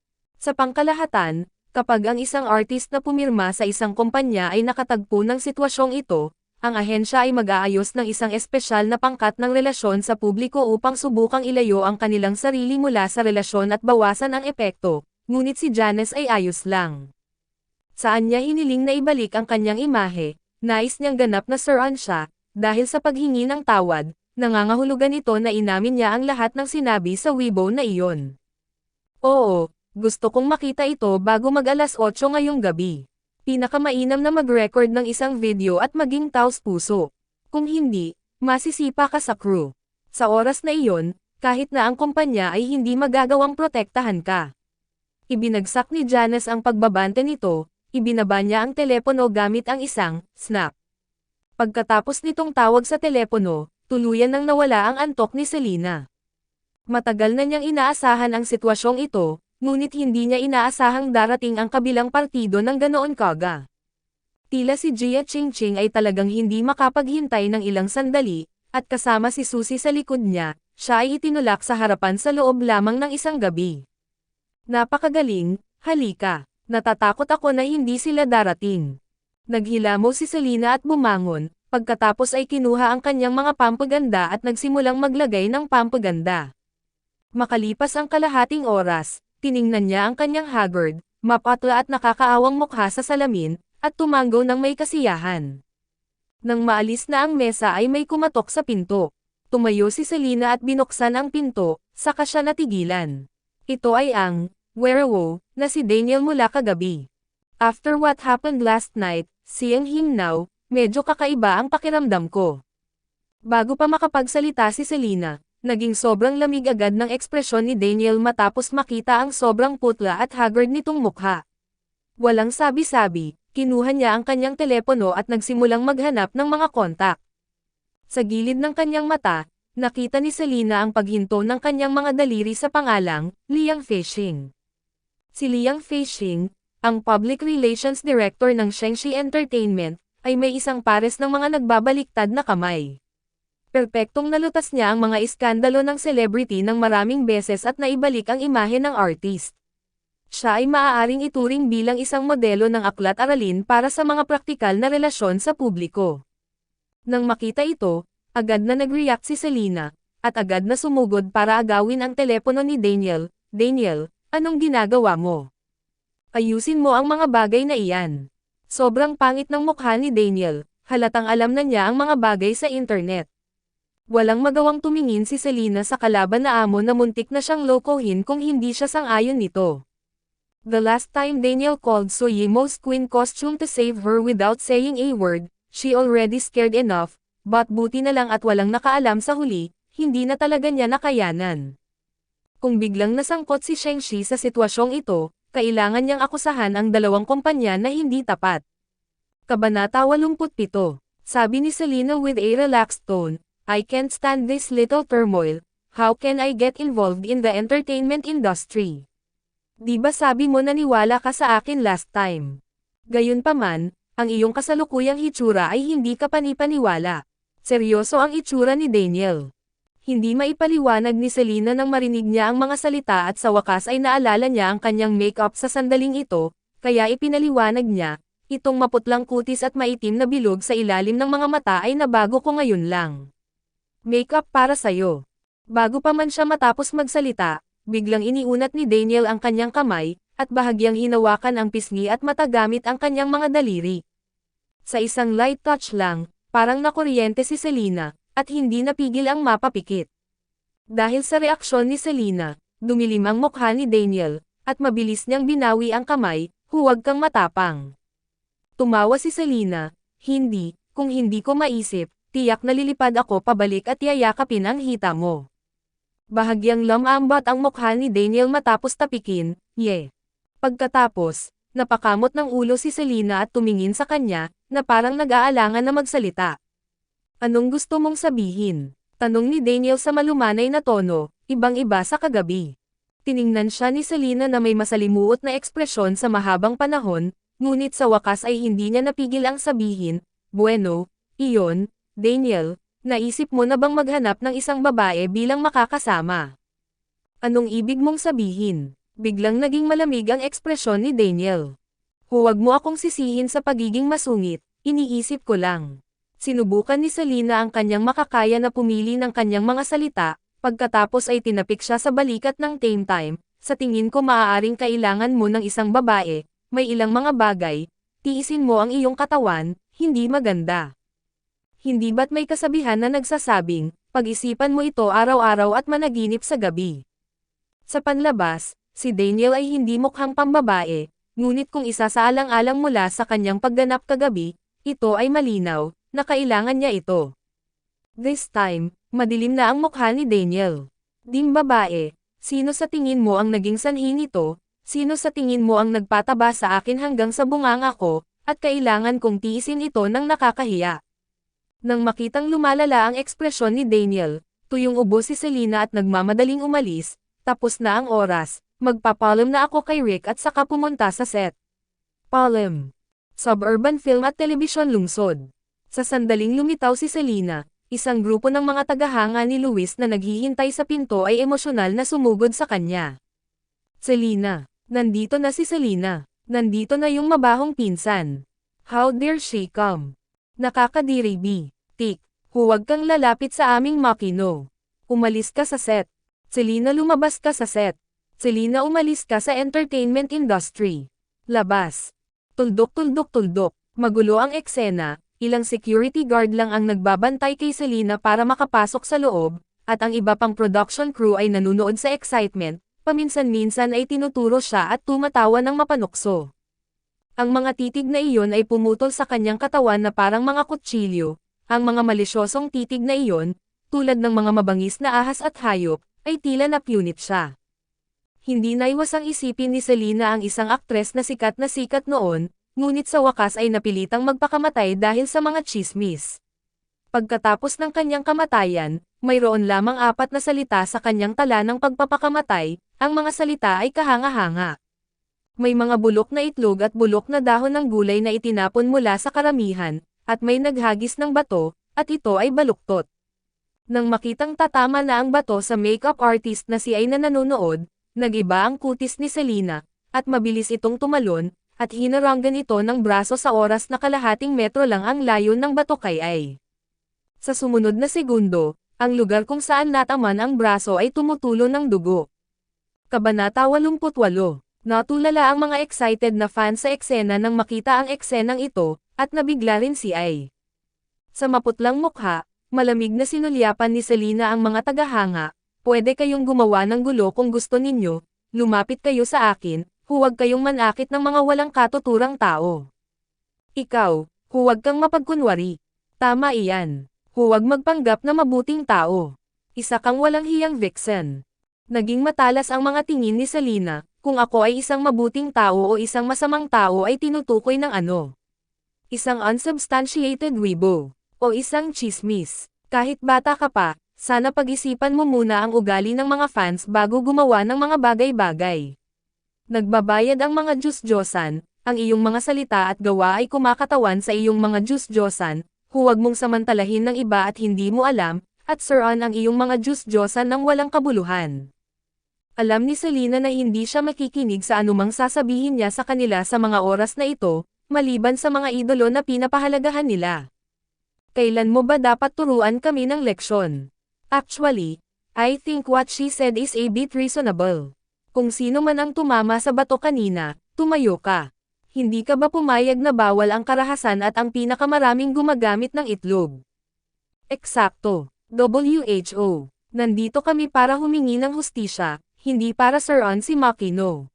Sa pangkalahatan, kapag ang isang artist na pumirma sa isang kumpanya ay nakatagpo ng sitwasyong ito, ang ahensya ay mag-aayos ng isang espesyal na pangkat ng relasyon sa publiko upang subukang ilayo ang kanilang sarili mula sa relasyon at bawasan ang epekto, ngunit si Janice ay ayos lang. Saan niya hiniling na ibalik ang kanyang imahe, nais niyang ganap na Sir-an siya, dahil sa paghingi ng tawad, nangangahulugan ito na inamin niya ang lahat ng sinabi sa Weibo na iyon. Oo, gusto kong makita ito bago mag-alas 8 ngayong gabi. Pinakamainam na mag-record ng isang video at maging taos-puso. Kung hindi, masisipa ka sa crew. Sa oras na iyon, kahit na ang kumpanya ay hindi magagawang protektahan ka. Ibinagsak ni Janice ang pagbabante nito, ibinaba niya ang telepono gamit ang isang snap. Pagkatapos nitong tawag sa telepono, tuluyan nang nawala ang antok ni Selena. Matagal na niyang inaasahan ang sitwasyong ito, ngunit hindi niya inaasahang darating ang kabilang partido ng ganoon kaga. Tila si Jia Qingqing ay talagang hindi makapaghintay ng ilang sandali, at kasama si Susie sa likod niya, siya ay itinulak sa harapan sa loob lamang ng isang gabi. Napakagaling, halika, natatakot ako na hindi sila darating. Naghilamo si Selena at bumangon, pagkatapos ay kinuha ang kanyang mga pampaganda at nagsimulang maglagay ng pampaganda. Makalipas ang kalahating oras, tiningnan niya ang kanyang haggard, mapatla at nakakaawang mukha sa salamin, at tumanggo ng may kasiyahan. Nang maalis na ang mesa ay may kumatok sa pinto. Tumayo si Selena at binuksan ang pinto, saka siya natigilan. Ito ay ang werewolf na si Daniel mula kagabi. After what happened last night, seeing him now, medyo kakaiba ang pakiramdam ko. Bago pa makapagsalita si Selena, naging sobrang lamig agad ng ekspresyon ni Daniel matapos makita ang sobrang putla at haggard nitong mukha. Walang sabi-sabi, kinuha niya ang kanyang telepono at nagsimulang maghanap ng mga kontak. Sa gilid ng kanyang mata, nakita ni Selena ang paghinto ng kanyang mga daliri sa pangalang, Liang Feixing. Si Liang Feixing, ang Public Relations Director ng Shengxi Entertainment, ay may isang pares ng mga nagbabaliktad na kamay. Perpektong nalutas niya ang mga iskandalo ng celebrity ng maraming beses at naibalik ang imahe ng artist. Siya ay maaaring ituring bilang isang modelo ng aklat-aralin para sa mga praktikal na relasyon sa publiko. Nang makita ito, agad na nag-react si Selena, at agad na sumugod para agawin ang telepono ni Daniel. Daniel, anong ginagawa mo? Ayusin mo ang mga bagay na iyan. Sobrang pangit ng mukha ni Daniel, halatang alam na niya ang mga bagay sa internet. Walang magawang tumingin si Selena sa kalaban na amo na muntik na siyang lokohin kung hindi siya sang-ayon nito. The last time Daniel called So Yimo's queen costume to save her without saying a word, she already scared enough, but buti na lang at walang nakaalam sa huli, hindi na talaga niya nakayanan. Kung biglang nasangkot si Shengxi sa sitwasyong ito, kailangan niyang akusahan ang dalawang kumpanya na hindi tapat. Kabanata 87. Sabi ni Selena with a relaxed tone, I can't stand this little turmoil, how can I get involved in the entertainment industry? Di ba sabi mo naniwala ka sa akin last time? Gayunpaman, ang iyong kasalukuyang hitsura ay hindi ka panipaniwala. Seryoso ang itsura ni Daniel. Hindi maipaliwanag ni Selena nang marinig niya ang mga salita at sa wakas ay naalala niya ang kanyang make-up sa sandaling ito, kaya ipinaliwanag niya, itong maputlang kutis at maitim na bilog sa ilalim ng mga mata ay nabago ko ngayon lang. Make-up para sa'yo. Bago pa man siya matapos magsalita, biglang iniunat ni Daniel ang kanyang kamay, at bahagyang hinawakan ang pisngi at mata gamit ang kanyang mga daliri. Sa isang light touch lang, parang nakuryente si Selena, at hindi napigil ang mapapikit. Dahil sa reaksyon ni Selena, dumilim ang mukha ni Daniel, at mabilis niyang binawi ang kamay, huwag kang matapang. Tumawa si Selena, hindi, kung hindi ko maisip, tiyak nalilipad ako pabalik at yayakapin ang hita mo. Bahagyang lumambat ang mukha ni Daniel matapos tapikin, Pagkatapos, napakamot ng ulo si Selena at tumingin sa kanya, na parang nag-aalangan na magsalita. Anong gusto mong sabihin? Tanong ni Daniel sa malumanay na tono, ibang-iba sa kagabi. Tiningnan siya ni Selena na may masalimuot na ekspresyon sa mahabang panahon, ngunit sa wakas ay hindi niya napigil ang sabihin, bueno, iyon, Daniel, naisip mo na bang maghanap ng isang babae bilang makakasama? Anong ibig mong sabihin? Biglang naging malamig ang ekspresyon ni Daniel. Huwag mo akong sisihin sa pagiging masungit, iniisip ko lang. Sinubukan ni Selena ang kanyang makakaya na pumili ng kanyang mga salita, pagkatapos ay tinapik siya sa balikat ng Tame Time. Sa tingin ko maaaring kailangan mo ng isang babae, may ilang mga bagay, tiisin mo ang iyong katawan, hindi maganda. Hindi ba't may kasabihan na nagsasabing, pag-isipan mo ito araw-araw at managinip sa gabi. Sa panlabas, si Daniel ay hindi mukhang pambabae, ngunit kung isa sa alang-alang mula sa kanyang pagganap kagabi, ito ay malinaw, na kailangan niya ito. This time, madilim na ang mukha ni Daniel. Ding babae, sino sa tingin mo ang naging sanhi nito? Sino sa tingin mo ang nagpataba sa akin hanggang sa bunganga ko, at kailangan kong tiisin ito ng nakakahiya? Nang makitang lumalala ang ekspresyon ni Daniel, tuyong ubo si Selena at nagmamadaling umalis, tapos na ang oras, magpapaalam na ako kay Rick at saka pumunta sa set. Palm. Suburban Film at Telebisyon Lungsod. Sa sandaling lumitaw si Selena, isang grupo ng mga tagahanga ni Luis na naghihintay sa pinto ay emosyonal na sumugod sa kanya. Selena. Nandito na si Selena. Nandito na yung mabahong pinsan. How dare she come? Nakakadiri B. Tik. Huwag kang lalapit sa aming makino. Umalis ka sa set. Selena, lumabas ka sa set. Selena, umalis ka sa entertainment industry. Labas. Tuldok-tuldok-tuldok. Magulo ang eksena. Ilang security guard lang ang nagbabantay kay Selena para makapasok sa loob, at ang iba pang production crew ay nanunood sa excitement, paminsan-minsan ay tinuturo siya at tumatawa ng mapanukso. Ang mga titig na iyon ay pumutol sa kanyang katawan na parang mga kutsilyo, ang mga malisyosong titig na iyon, tulad ng mga mabangis na ahas at hayop, ay tila napunit siya. Hindi naiwasang isipin ni Selena ang isang aktres na sikat noon, ngunit sa wakas ay napilitang magpakamatay dahil sa mga tsismis. Pagkatapos ng kanyang kamatayan, mayroon lamang 4 na salita sa kanyang tala ng pagpapakamatay, ang mga salita ay kahanga-hanga. May mga bulok na itlog at bulok na dahon ng gulay na itinapon mula sa karamihan, at may naghagis ng bato, at ito ay baluktot. Nang makitang tatama na ang bato sa makeup artist na si Ay na nanonood, nag-iba ang kutis ni Selena, at mabilis itong tumalon, at hinaranggan ito ng braso sa oras na kalahating metro lang ang layo ng bato kay Ay. Sa sumunod na segundo, ang lugar kung saan nataman ang braso ay tumutulo ng dugo. Kabanata 88. Natulala ang mga excited na fans sa eksena nang makita ang eksenang ito, at nabigla rin si Ay. Sa maputlang mukha, malamig na sinulyapan ni Selena ang mga tagahanga, pwede kayong gumawa ng gulo kung gusto ninyo, lumapit kayo sa akin, huwag kayong manakit ng mga walang katuturang tao. Ikaw, huwag kang mapagkunwari. Tama iyan. Huwag magpanggap na mabuting tao. Isa kang walang hiyang vixen. Naging matalas ang mga tingin ni Selena, kung ako ay isang mabuting tao o isang masamang tao ay tinutukoy ng ano. Isang unsubstantiated wibo, o isang chismis. Kahit bata ka pa, sana pag-isipan mo muna ang ugali ng mga fans bago gumawa ng mga bagay-bagay. Nagbabayad ang mga Diyos-Diyosan, ang iyong mga salita at gawa ay kumakatawan sa iyong mga Diyos-Diyosan, huwag mong samantalahin ng iba at hindi mo alam, at suruan ang iyong mga Diyos-Diyosan ng walang kabuluhan. Alam ni Selena na hindi siya makikinig sa anumang sasabihin niya sa kanila sa mga oras na ito, maliban sa mga idolo na pinapahalagahan nila. Kailan mo ba dapat turuan kami ng leksyon? Actually, I think what she said is a bit reasonable. Kung sino man ang tumama sa bato kanina, tumayo ka. Hindi ka ba pumayag na bawal ang karahasan at ang pinakamaraming gumagamit ng itlog? Eksakto. WHO. Nandito kami para humingi ng hustisya, hindi para suruan si Makino.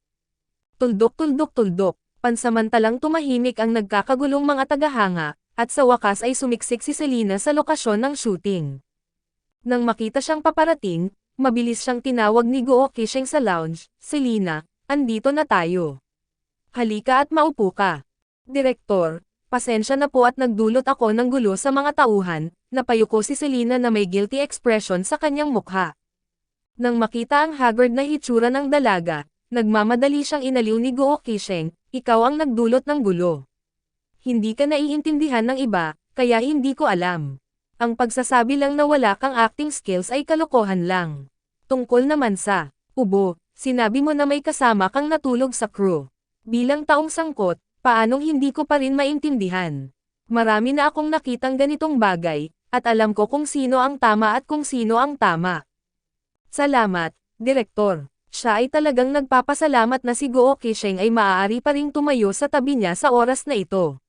Tuldok-tuldok-tuldok. Pansamantalang tumahimik ang nagkakagulong mga tagahanga, at sa wakas ay sumiksik si Selena sa lokasyon ng shooting. Nang makita siyang paparating, mabilis siyang tinawag ni Guo Kisheng sa lounge. Selena, andito na tayo. Halika at maupo ka. Direktor, pasensya na po at nagdulot ako ng gulo sa mga tauhan, napayuko si Selena na may guilty expression sa kanyang mukha. Nang makita ang haggard na hitsura ng dalaga, nagmamadali siyang inaliw ni Guo Kisheng, ikaw ang nagdulot ng gulo. Hindi ka naiintindihan ng iba, kaya hindi ko alam. Ang pagsasabi lang na wala kang acting skills ay kalokohan lang. Tungkol naman sa ubo, sinabi mo na may kasama kang natulog sa crew. Bilang taong sangkot, paanong hindi ko pa rin maintindihan? Marami na akong nakitang ganitong bagay, at alam ko kung sino ang tama at kung sino ang tama. Salamat, Direktor. Siya ay talagang nagpapasalamat na si Guo Qisheng ay maaari pa ring tumayo sa tabi niya sa oras na ito.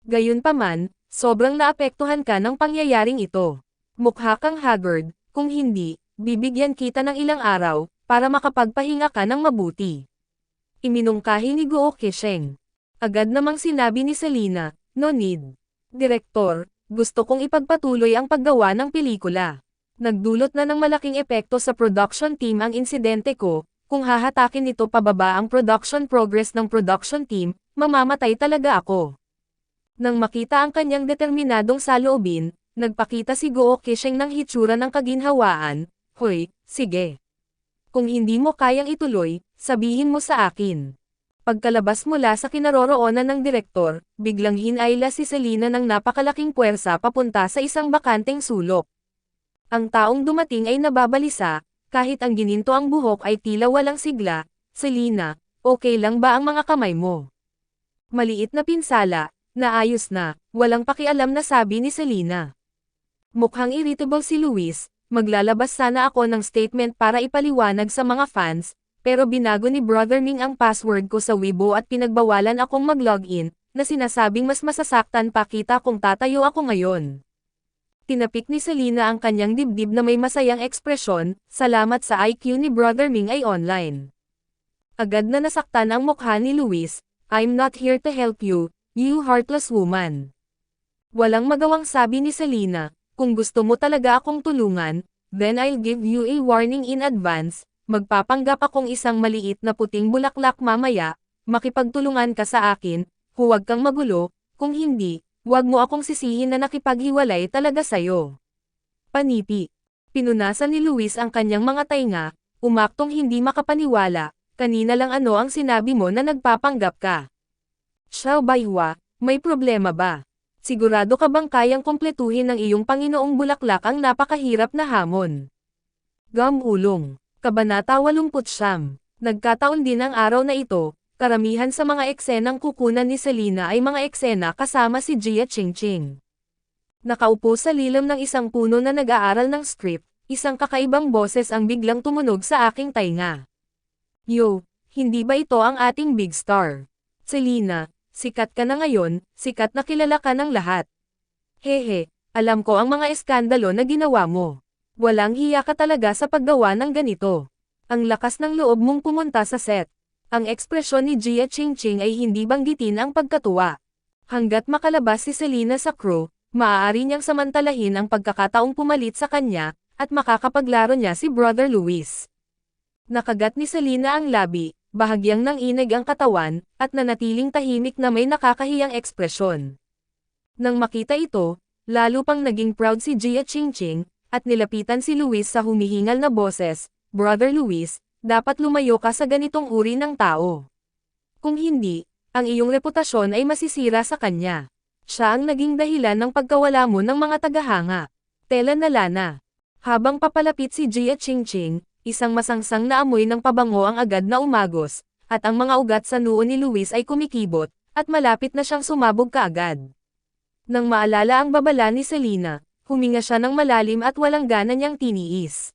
Gayunpaman, sobrang naapektuhan ka ng pangyayaring ito. Mukha kang haggard, kung hindi, bibigyan kita ng ilang araw, para makapagpahinga ka ng mabuti. Iminungkahi ni Guo Qisheng. Agad namang sinabi ni Selena, no need. Direktor, gusto kong ipagpatuloy ang paggawa ng pelikula. Nagdulot na ng malaking epekto sa production team ang insidente ko, kung hahatakin nito pababa ang production progress ng production team, mamamatay talaga ako. Nang makita ang kanyang determinadong saloobin, nagpakita si Guo Qisheng ng hitsura ng kaginhawaan, hoy, sige. Kung hindi mo kayang ituloy, sabihin mo sa akin. Pagkalabas mula sa kinaroroonan ng direktor, biglang hinayla si Selena ng napakalaking puwersa papunta sa isang bakanteng sulok. Ang taong dumating ay nababalisa, kahit ang gininto ang buhok ay tila walang sigla. Selena, okay lang ba ang mga kamay mo? Maliit na pinsala, naayos na, walang pakialam na sabi ni Selena. Mukhang irritable si Luis, maglalabas sana ako ng statement para ipaliwanag sa mga fans, pero binago ni Brother Ming ang password ko sa Weibo at pinagbawalan akong mag-login, na sinasabing mas masasaktan pa kita kung tatayo ako ngayon. Tinapik ni Selena ang kanyang dibdib na may masayang ekspresyon, salamat sa IQ ni Brother Ming ay online. Agad na nasaktan ang mukha ni Luis, I'm not here to help you, you heartless woman. Walang magawang sabi ni Selena, kung gusto mo talaga akong tulungan, then I'll give you a warning in advance, magpapanggap akong isang maliit na puting bulaklak mamaya, makipagtulungan ka sa akin, huwag kang magulo, kung hindi, huwag mo akong sisihin na nakipaghiwalay talaga sayo. Panipi. Pinunasan ni Luis ang kanyang mga tainga, umaktong hindi makapaniwala, kanina lang ano ang sinabi mo na nagpapanggap ka. Xiao Baihua, may problema ba? Sigurado ka bang kayang kumpletuhin ng iyong Panginoong bulaklak ang napakahirap na hamon? Gamulong. Kabanata 89. Nagkataon din ang araw na ito, karamihan sa mga eksenang kukunan ni Selena ay mga eksena kasama si Jia Qingqing. Nakaupo sa lilim ng isang puno na nag-aaral ng script, isang kakaibang boses ang biglang tumunog sa aking tainga. Yo, hindi ba ito ang ating big star? Selena, sikat ka na ngayon, sikat na kilala ka ng lahat. Hehe, alam ko ang mga eskandalo na ginawa mo. Walang hiya ka talaga sa paggawa ng ganito. Ang lakas ng loob mong pumunta sa set. Ang ekspresyon ni Jia Qingqing ay hindi banggitin ang pagkatuwa. Hanggat makalabas si Selena sa crew, maaari niyang samantalahin ang pagkakataong pumalit sa kanya, at makakapaglaro niya si Brother Luis. Nakagat ni Selena ang labi, bahagyang nanginig ang katawan, at nanatiling tahimik na may nakakahiyang ekspresyon. Nang makita ito, lalo pang naging proud si Jia Qingqing, at nilapitan si Luis sa humihingal na boses, Brother Luis, dapat lumayo ka sa ganitong uri ng tao. Kung hindi, ang iyong reputasyon ay masisira sa kanya. Siya ang naging dahilan ng pagkawala mo ng mga tagahanga. Tela na lana. Habang papalapit si Jia Qingqing, isang masangsang na amoy ng pabango ang agad na umagos, at ang mga ugat sa noo ni Luis ay kumikibot, at malapit na siyang sumabog kaagad. Nang maalala ang babala ni Selena, huminga siya ng malalim at walang gana niyang tiniis.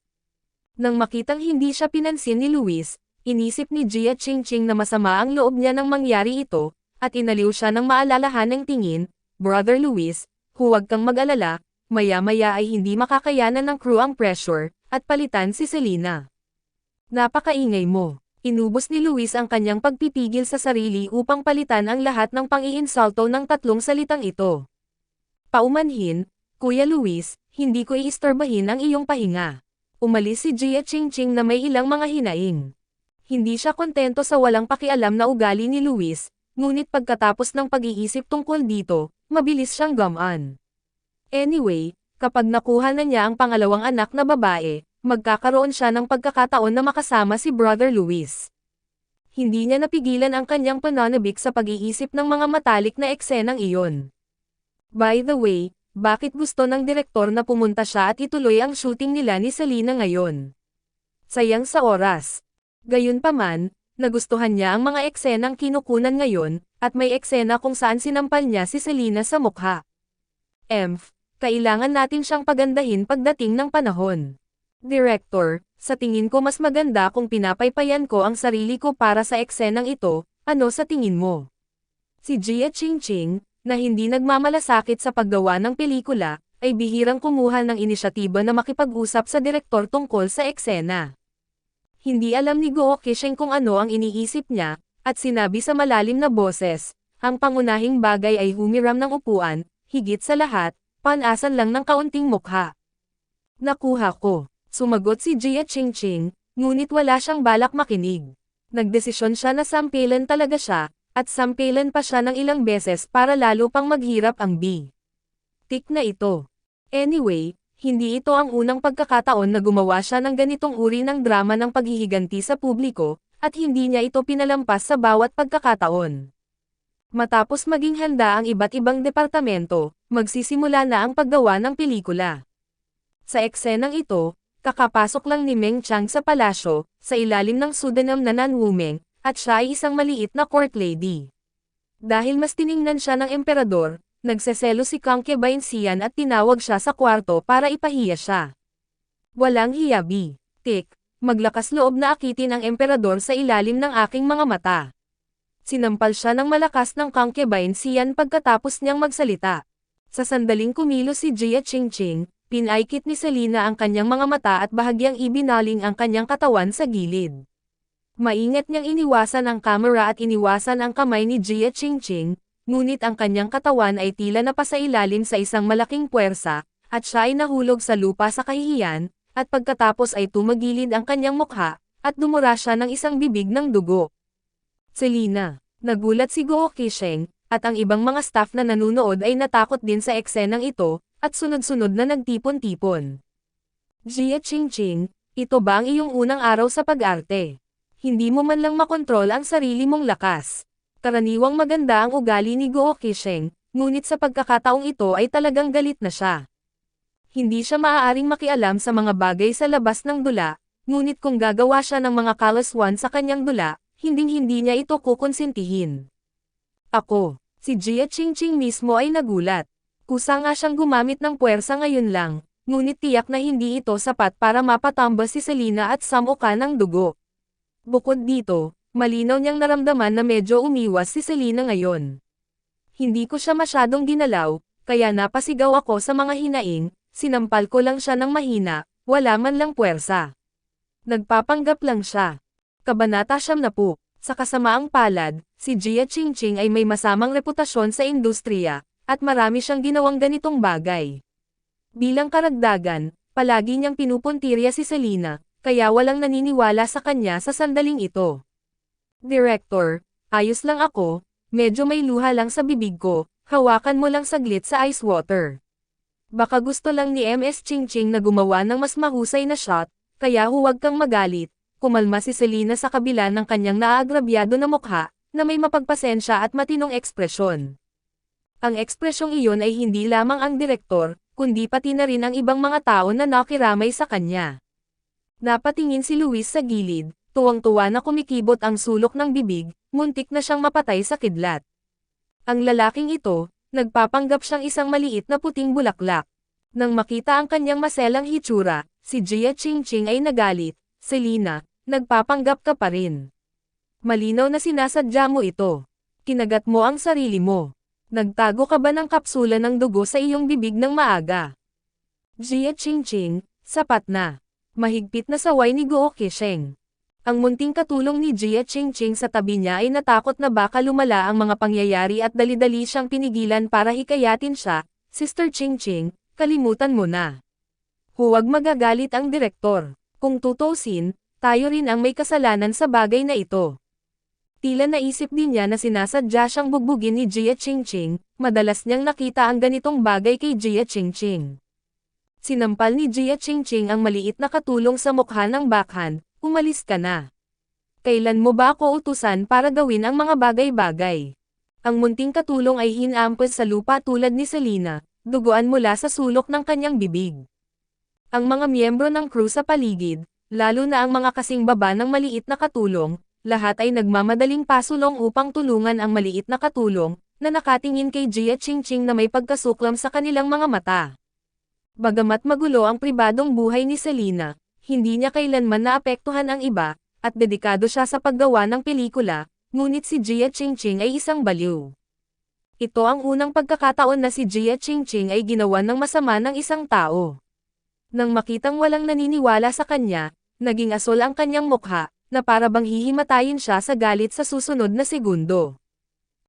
Nang makitang hindi siya pinansin ni Luis, inisip ni Jia Qingqing na masama ang loob niya nang mangyari ito, at inaliw siya ng maalalahanang tingin, Brother Luis, huwag kang mag-alala, maya-maya ay hindi makakayanan ng crew ang pressure, at palitan si Selena. Napakaingay mo. Inubos ni Luis ang kanyang pagpipigil sa sarili upang palitan ang lahat ng pang-iinsulto ng tatlong salitang ito. Paumanhin, Kuya Luis, hindi ko iistorbahin ang iyong pahinga. Umalis si Jia Qingqing na may ilang mga hinaing. Hindi siya kontento sa walang pakialam na ugali ni Luis, ngunit pagkatapos ng pag-iisip tungkol dito, mabilis siyang gamaan. Anyway, kapag nakuha na niya ang pangalawang anak na babae, magkakaroon siya ng pagkakataon na makasama si Brother Luis. Hindi niya napigilan ang kanyang pananabik sa pag-iisip ng mga matalik na eksenang iyon. By the way, bakit gusto ng direktor na pumunta siya at ituloy ang shooting nila ni Selena ngayon? Sayang sa oras. Gayunpaman, Nagustuhan niya ang mga eksenang kinukunan ngayon, at may eksena kung saan sinampal niya si Selena sa mukha. Kailangan natin siyang pagandahin pagdating ng panahon. Director, sa tingin ko mas maganda kung pinapaypayan ko ang sarili ko para sa eksenang ito, ano sa tingin mo? Si Jia Qingqing, na hindi nagmamalasakit sa paggawa ng pelikula, ay bihirang kumuha ng inisyatiba na makipag-usap sa direktor tungkol sa eksena. Hindi alam ni Guo Qisheng kung ano ang iniisip niya, at sinabi sa malalim na boses, ang pangunahing bagay ay humiram ng upuan, higit sa lahat, panasan lang ng kaunting mukha. Nakuha ko, sumagot si Jia Qingqing, ngunit wala siyang balak makinig. Nagdesisyon siya na sampilan talaga siya, at sampilan pa siya ng ilang beses para lalo pang maghirap ang B. Tik na ito. Anyway, hindi ito ang unang pagkakataon na gumawa siya ng ganitong uri ng drama ng paghihiganti sa publiko, at hindi niya ito pinalampas sa bawat pagkakataon. Matapos maging handa ang iba't ibang departamento, magsisimula na ang paggawa ng pelikula. Sa eksenang ito, kakapasok lang ni Meng Chang sa palasyo, sa ilalim ng pseudonym na Nan Wumeng, at siya ay isang maliit na court lady. Dahil mas tiningnan siya ng emperador, nagseselo si Concubine Xian at tinawag siya sa kwarto para ipahiya siya. Walang hiyabi. Tik, maglakas loob na akitin ang emperador sa ilalim ng aking mga mata. Sinampal siya ng malakas ng Concubine Xian pagkatapos niyang magsalita. Sa sandaling kumilos si Jia Qingqing, pinaikit ni Selena ang kanyang mga mata at bahagyang ibinaling ang kanyang katawan sa gilid. Maingat niyang iniwasan ang kamera at iniwasan ang kamay ni Jia Qingqing, ngunit ang kanyang katawan ay tila napasailalim sa isang malaking puwersa, at siya ay nahulog sa lupa sa kahihiyan, at pagkatapos ay tumagilid ang kanyang mukha, at dumura siya ng isang bibig ng dugo. Selena, nagulat si Guo Qisheng, at ang ibang mga staff na nanunood ay natakot din sa eksenang ito, at sunod-sunod na nagtipon-tipon. Jia Qingqing, ito ba ang iyong unang araw sa pag-arte? Hindi mo man lang makontrol ang sarili mong lakas. Karaniwang maganda ang ugali ni Guo Qisheng, ngunit sa pagkakataong ito ay talagang galit na siya. Hindi siya maaaring makialam sa mga bagay sa labas ng dula, ngunit kung gagawa siya ng mga kalaswan sa kanyang dula, hinding-hindi niya ito kukonsintihin. Ako, si Jia Qingqing mismo ay nagulat. Kusa nga siyang gumamit ng puwersa ngayon lang, ngunit tiyak na hindi ito sapat para mapatamba si Selena at samuka ng dugo. Bukod dito, malinaw niyang naramdaman na medyo umiwas si Selena ngayon. Hindi ko siya masyadong ginalaw, kaya napasigaw ako sa mga hinaing, sinampal ko lang siya ng mahina, wala man lang puwersa. Nagpapanggap lang siya. Kabanata 10. Sa kasamaang palad, si Jia Qingqing ay may masamang reputasyon sa industriya, at marami siyang ginawang ganitong bagay. Bilang karagdagan, palagi niyang pinupuntirya si Selena, kaya walang naniniwala sa kanya sa sandaling ito. Director, ayos lang ako, medyo may luha lang sa bibig ko, hawakan mo lang saglit sa ice water. Baka gusto lang ni Ms. Qingqing na gumawa ng mas mahusay na shot, kaya huwag kang magalit. Kumalma si Selena sa kabila ng kanyang naaagrabyado na mukha, na may mapagpasensya at matinong ekspresyon. Ang ekspresyong iyon ay hindi lamang ang direktor, kundi pati na rin ang ibang mga tao na nakiramay sa kanya. Napatingin si Luis sa gilid, tuwang-tuwa na kumikibot ang sulok ng bibig, muntik na siyang mapatay sa kidlat. Ang lalaking ito, nagpapanggap siyang isang maliit na puting bulaklak. Nang makita ang kanyang maselang hitsura, si Jia Qingqing ay nagalit. Selena, nagpapanggap ka pa rin. Malinaw na sinasadya mo ito. Kinagat mo ang sarili mo. Nagtago ka ba ng kapsula ng dugo sa iyong bibig ng maaga? Jia Qingqing, sapat na. Mahigpit na saway ni Guo Qisheng. Ang munting katulong ni Jia Qingqing sa tabi niya ay natakot na baka lumala ang mga pangyayari at dali-dali siyang pinigilan para hikayatin siya. Sister Qingqing, kalimutan mo na. Huwag magagalit ang direktor. Kung tutusin, tayo rin ang may kasalanan sa bagay na ito. Tila naisip din niya na sinasadya siyang bugbugin ni Jia Qingqing, madalas niyang nakita ang ganitong bagay kay Jia Qingqing. Sinampal ni Jia Qingqing ang maliit na katulong sa mukha ng backhand, umalis ka na. Kailan mo ba ako utusan para gawin ang mga bagay-bagay? Ang munting katulong ay hinampas sa lupa tulad ni Selena, duguan mula sa sulok ng kanyang bibig. Ang mga miyembro ng crew sa paligid, lalo na ang mga kasing baba ng maliit na katulong, lahat ay nagmamadaling pasulong upang tulungan ang maliit na katulong, na nakatingin kay Jia Qingqing na may pagkasuklam sa kanilang mga mata. Bagamat magulo ang pribadong buhay ni Selena, hindi niya kailanman naapektuhan ang iba, at dedikado siya sa paggawa ng pelikula, ngunit si Jia Qingqing ay isang baliw. Ito ang unang pagkakataon na si Jia Qingqing ay ginawa ng masama ng isang tao. Nang makitang walang naniniwala sa kanya, naging asol ang kanyang mukha, na para bang hihimatayin siya sa galit sa susunod na segundo.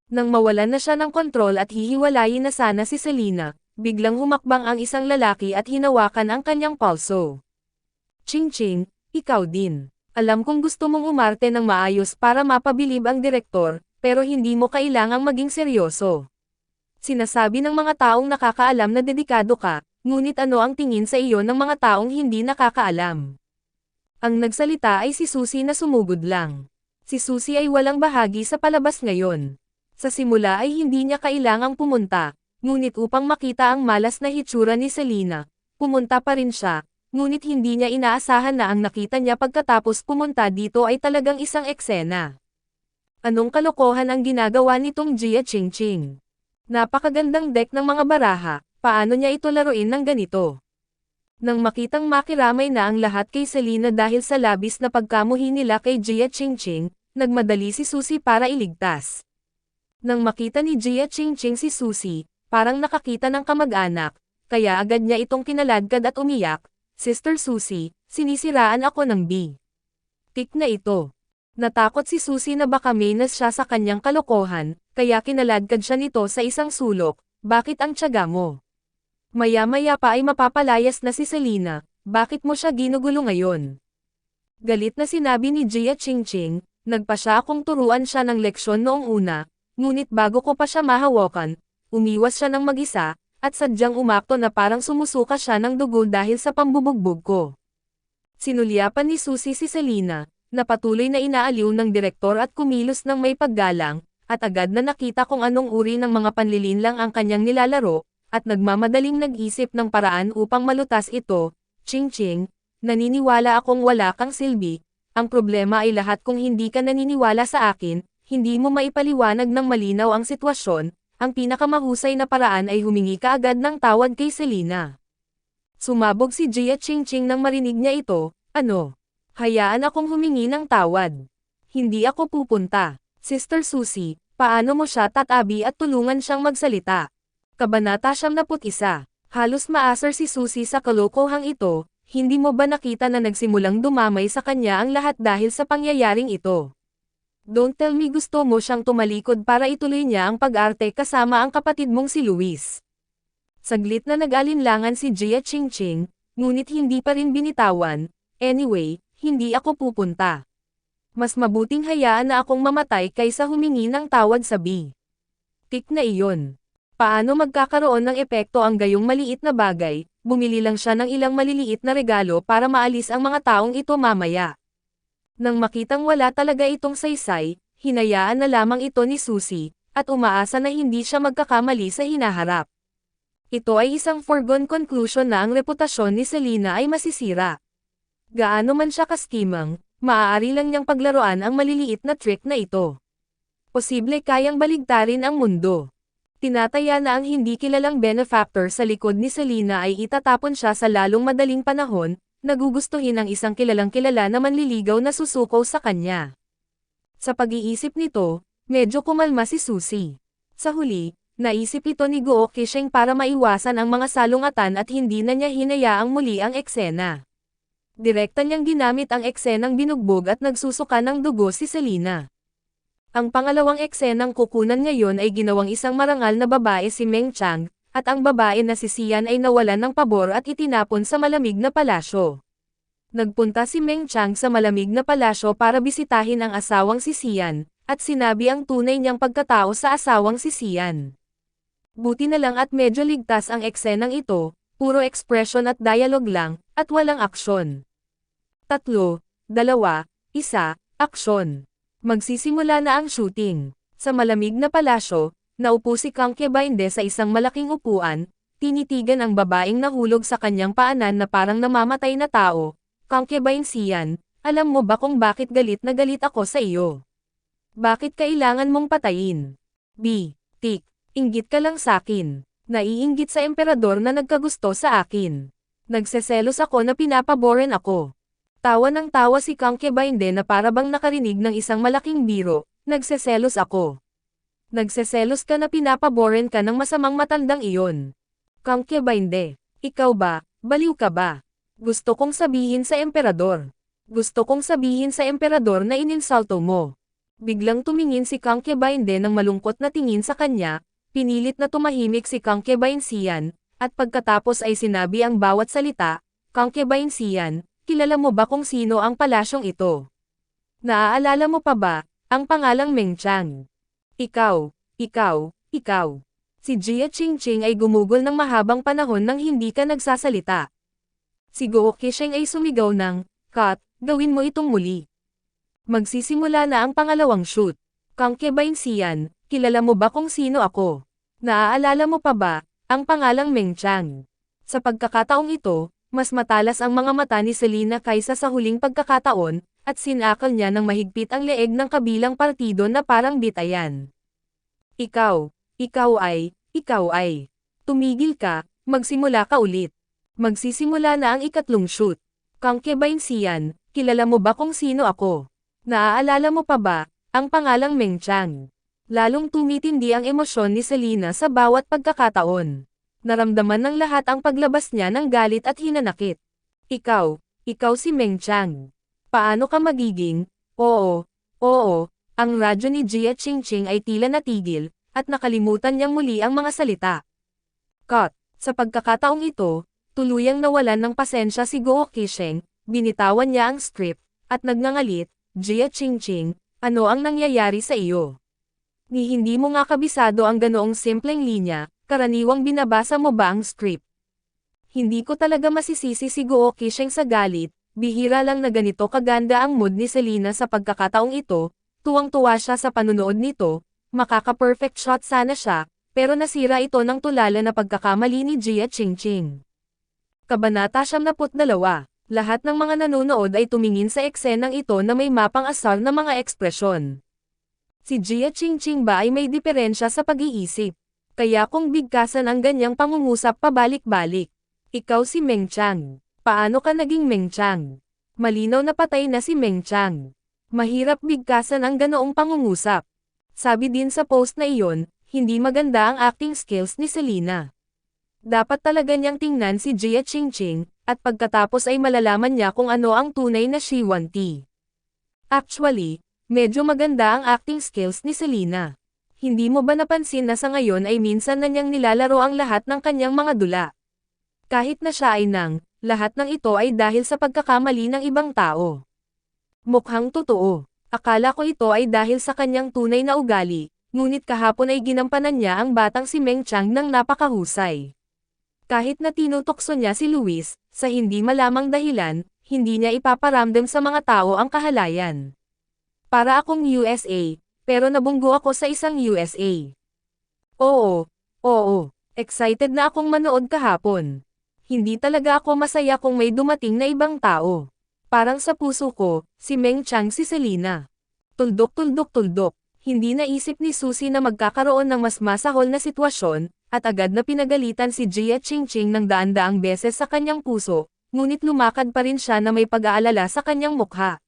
Nang mawalan na siya ng kontrol at hihiwalayin na sana si Selena, biglang humakbang ang isang lalaki at hinawakan ang kanyang palso. Qingqing, ikaw din. Alam kong gusto mong umarte ng maayos para mapabilib ang direktor, pero hindi mo kailangang maging seryoso. Sinasabi ng mga taong nakakaalam na dedikado ka, ngunit ano ang tingin sa iyo ng mga taong hindi nakakaalam? Ang nagsalita ay si Susie na sumugod lang. Si Susie ay walang bahagi sa palabas ngayon. Sa simula ay hindi niya kailangang pumunta, ngunit upang makita ang malas na hitsura ni Selena, pumunta pa rin siya, ngunit hindi niya inaasahan na ang nakita niya pagkatapos pumunta dito ay talagang isang eksena. Anong kalokohan ang ginagawa nitong Jia Qingqing? Napakagandang deck ng mga baraha, paano niya ito laruin ng ganito? Nang makitang makiramay na ang lahat kay Selena dahil sa labis na pagkamuhi nila kay Jia Qingqing, nagmadali si Susie para iligtas. Nang makita ni Jia Qingqing si Susie, parang nakakita ng kamag-anak, kaya agad niya itong kinaladkad at umiyak, "Sister Susie, sinisiraan ako ng B. Tik na ito." Natakot si Susie na baka mainas siya sa kanyang kalokohan, kaya kinaladkad siya nito sa isang sulok, "Bakit ang tiyaga mo? Maya-maya pa ay mapapalayas na si Selena, bakit mo siya ginugulo ngayon?" Galit na sinabi ni Jia Qingqing, "Nagpa siya akong turuan siya ng leksyon noong una, ngunit bago ko pa siya mahawakan, umiwas siya ng mag-isa, at sadyang umakto na parang sumusuka siya ng dugo dahil sa pambubugbog ko." Sinulyapan ni Susie si Selena, na patuloy na inaaliw ng direktor at kumilos ng may paggalang, at agad na nakita kung anong uri ng mga panlilinlang ang kanyang nilalaro, at nagmamadaling nag-isip ng paraan upang malutas ito. "Qingqing, naniniwala akong wala kang silbi, ang problema ay lahat kung hindi ka naniniwala sa akin, hindi mo maipaliwanag ng malinaw ang sitwasyon, ang pinakamahusay na paraan ay humingi ka agad ng tawad kay Selena." Sumabog si Jia Qingqing nang marinig niya ito, "Ano? Hayaan akong humingi ng tawad. Hindi ako pupunta." "Sister Susie, paano mo siya tatabi at tulungan siyang magsalita?" Kabanata 71. Halos maasar si Susie sa kalokohang ito, "Hindi mo ba nakita na nagsimulang dumamay sa kanya ang lahat dahil sa pangyayaring ito? Don't tell me gusto mo siyang tumalikod para ituloy niya ang pag-arte kasama ang kapatid mong si Luis." Saglit na nag-alinlangan si Jia Qingqing, ngunit hindi pa rin binitawan, "Anyway, hindi ako pupunta. Mas mabuting hayaan na akong mamatay kaysa humingi ng tawad sa B. Tik na iyon." Paano magkakaroon ng epekto ang gayong maliit na bagay? Bumili lang siya ng ilang maliliit na regalo para maalis ang mga taong ito mamaya. Nang makitang wala talaga itong saysay, hinayaan na lamang ito ni Susie, at umaasa na hindi siya magkakamali sa hinaharap. Ito ay isang foregone conclusion na ang reputasyon ni Selena ay masisira. Gaano man siya kaskimang, maaari lang niyang paglaruan ang maliliit na trick na ito. Posible kayang baligtarin ang mundo. Tinataya na ang hindi kilalang benefactor sa likod ni Selena ay itatapon siya sa lalong madaling panahon, nagugustuhin ang isang kilalang-kilala na manliligaw na susuko sa kanya. Sa pag-iisip nito, medyo kumalma si Susie. Sa huli, naisip ito ni Guo Qisheng para maiwasan ang mga salungatan at hindi na niya hinayaang muli ang eksena. Direkta niyang ginamit ang eksenang binugbog at nagsusuka ng dugo si Selena. Ang pangalawang eksenang kukunan ngayon ay ginawang isang marangal na babae si Meng Chang, at ang babae na si Xian ay nawalan ng pabor at itinapon sa malamig na palasyo. Nagpunta si Meng Chang sa malamig na palasyo para bisitahin ang asawang si Xian, at sinabi ang tunay niyang pagkatao sa asawang si Xian. Buti na lang at medyo ligtas ang eksenang ito, puro ekspresyon at dialogue lang, at walang aksyon. 3, 2, 1, aksyon. Magsisimula na ang shooting. Sa malamig na palasyo, naupo si Concubine sa isang malaking upuan, tinitigan ang babaeng nahulog sa kanyang paanan na parang namamatay na tao. Concubine Xian, alam mo ba kung bakit galit na galit ako sa iyo? Bakit kailangan mong patayin? B. Tik. Inggit ka lang sakin. Naiinggit sa emperador na nagkagusto sa akin. Nagseselos ako na pinapaboren ako. Tawa ng tawa si concubine na parabang nakarinig ng isang malaking biro. Nagseselos ako. Nagseselos ka na pinapaboren ka ng masamang matandang iyon. Concubine, ikaw ba, baliw ka ba? Gusto kong sabihin sa emperador. Gusto kong sabihin sa emperador na ininsulto mo. Biglang tumingin si concubine ng malungkot na tingin sa kanya, pinilit na tumahimik si concubine Sian, at pagkatapos ay sinabi ang bawat salita, concubine Sian, kilala mo ba kung sino ang palasyong ito? Naaalala mo pa ba, ang pangalang Meng Chang? Ikaw. Si Jia Qingqing ay gumugol ng mahabang panahon nang hindi ka nagsasalita. Si Guo Qisheng ay sumigaw ng, "Cut, gawin mo itong muli." Magsisimula na ang pangalawang shoot. Concubine Sian, kilala mo ba kung sino ako? Naaalala mo pa ba, ang pangalang Meng Chang? Sa pagkakataong ito, mas matalas ang mga mata ni Selena kaysa sa huling pagkakataon, at sinakal niya ng mahigpit ang leeg ng kabilang partido na parang bitayan. Ikaw ay. Tumigil ka, magsimula ka ulit. Magsisimula na ang ikatlong shoot. Concubine Sian, kilala mo ba kung sino ako? Naaalala mo pa ba, ang pangalang Meng Chang? Lalong tumitindi ang emosyon ni Selena sa bawat pagkakataon. Naramdaman ng lahat ang paglabas niya ng galit at hinanakit. Ikaw si Meng Chang. Paano ka magiging? Oo. Ang radyo ni Jia Qingqing ay tila natigil, at nakalimutan niyang muli ang mga salita. Cut. Sa pagkakataong ito, tuluyang nawalan ng pasensya si Guo Qisheng, binitawan niya ang script, at nagngangalit, Jia Qingqing, ano ang nangyayari sa iyo? Ni hindi mo nga kabisado ang ganoong simpleng linya, karaniwang binabasa mo ba ang script? Hindi ko talaga masisisi si Guo Qisheng sa galit, bihira lang na ganito kaganda ang mood ni Selena sa pagkakataong ito, tuwang-tuwa siya sa panunood nito, makaka-perfect shot sana siya, pero nasira ito ng tulala na pagkakamali ni Jia Qingqing. Kabanata 72. Lahat ng mga nanonood ay tumingin sa eksenang ito na may mapang asar na mga ekspresyon. Si Jia Qingqing ba ay may diferensya sa pag-iisip? Kaya kung bigkasan ang ganyang pangungusap pabalik-balik. Ikaw si Meng Chang. Paano ka naging Meng Chang? Malinaw na patay na si Meng Chang. Mahirap bigkasan ang ganoong pangungusap. Sabi din sa post na iyon, hindi maganda ang acting skills ni Selena. Dapat talaga niyang tingnan si Jia Qingqing, at pagkatapos ay malalaman niya kung ano ang tunay na Shiwanti. Actually, medyo maganda ang acting skills ni Selena. Hindi mo ba napansin na sa ngayon ay minsan na niyang nilalaro ang lahat ng kanyang mga dula? Kahit na siya ay lahat ng ito ay dahil sa pagkakamali ng ibang tao. Mukhang totoo. Akala ko ito ay dahil sa kanyang tunay na ugali, ngunit kahapon ay ginampanan niya ang batang si Meng Chang ng napakahusay. Kahit na tinutokso niya si Luis, sa hindi malamang dahilan, hindi niya ipaparamdam sa mga tao ang kahalayan. Para akong USA, pero nabunggo ako sa isang USA. Oo, excited na akong manood kahapon. Hindi talaga ako masaya kung may dumating na ibang tao. Parang sa puso ko, si Meng Chang si Selena. Tuldok. Hindi naisip ni Susie na magkakaroon ng mas masahol na sitwasyon, at agad na pinagalitan si Jia Qingqing ng daan-daang beses sa kanyang puso, ngunit lumakad pa rin siya na may pag-aalala sa kanyang mukha.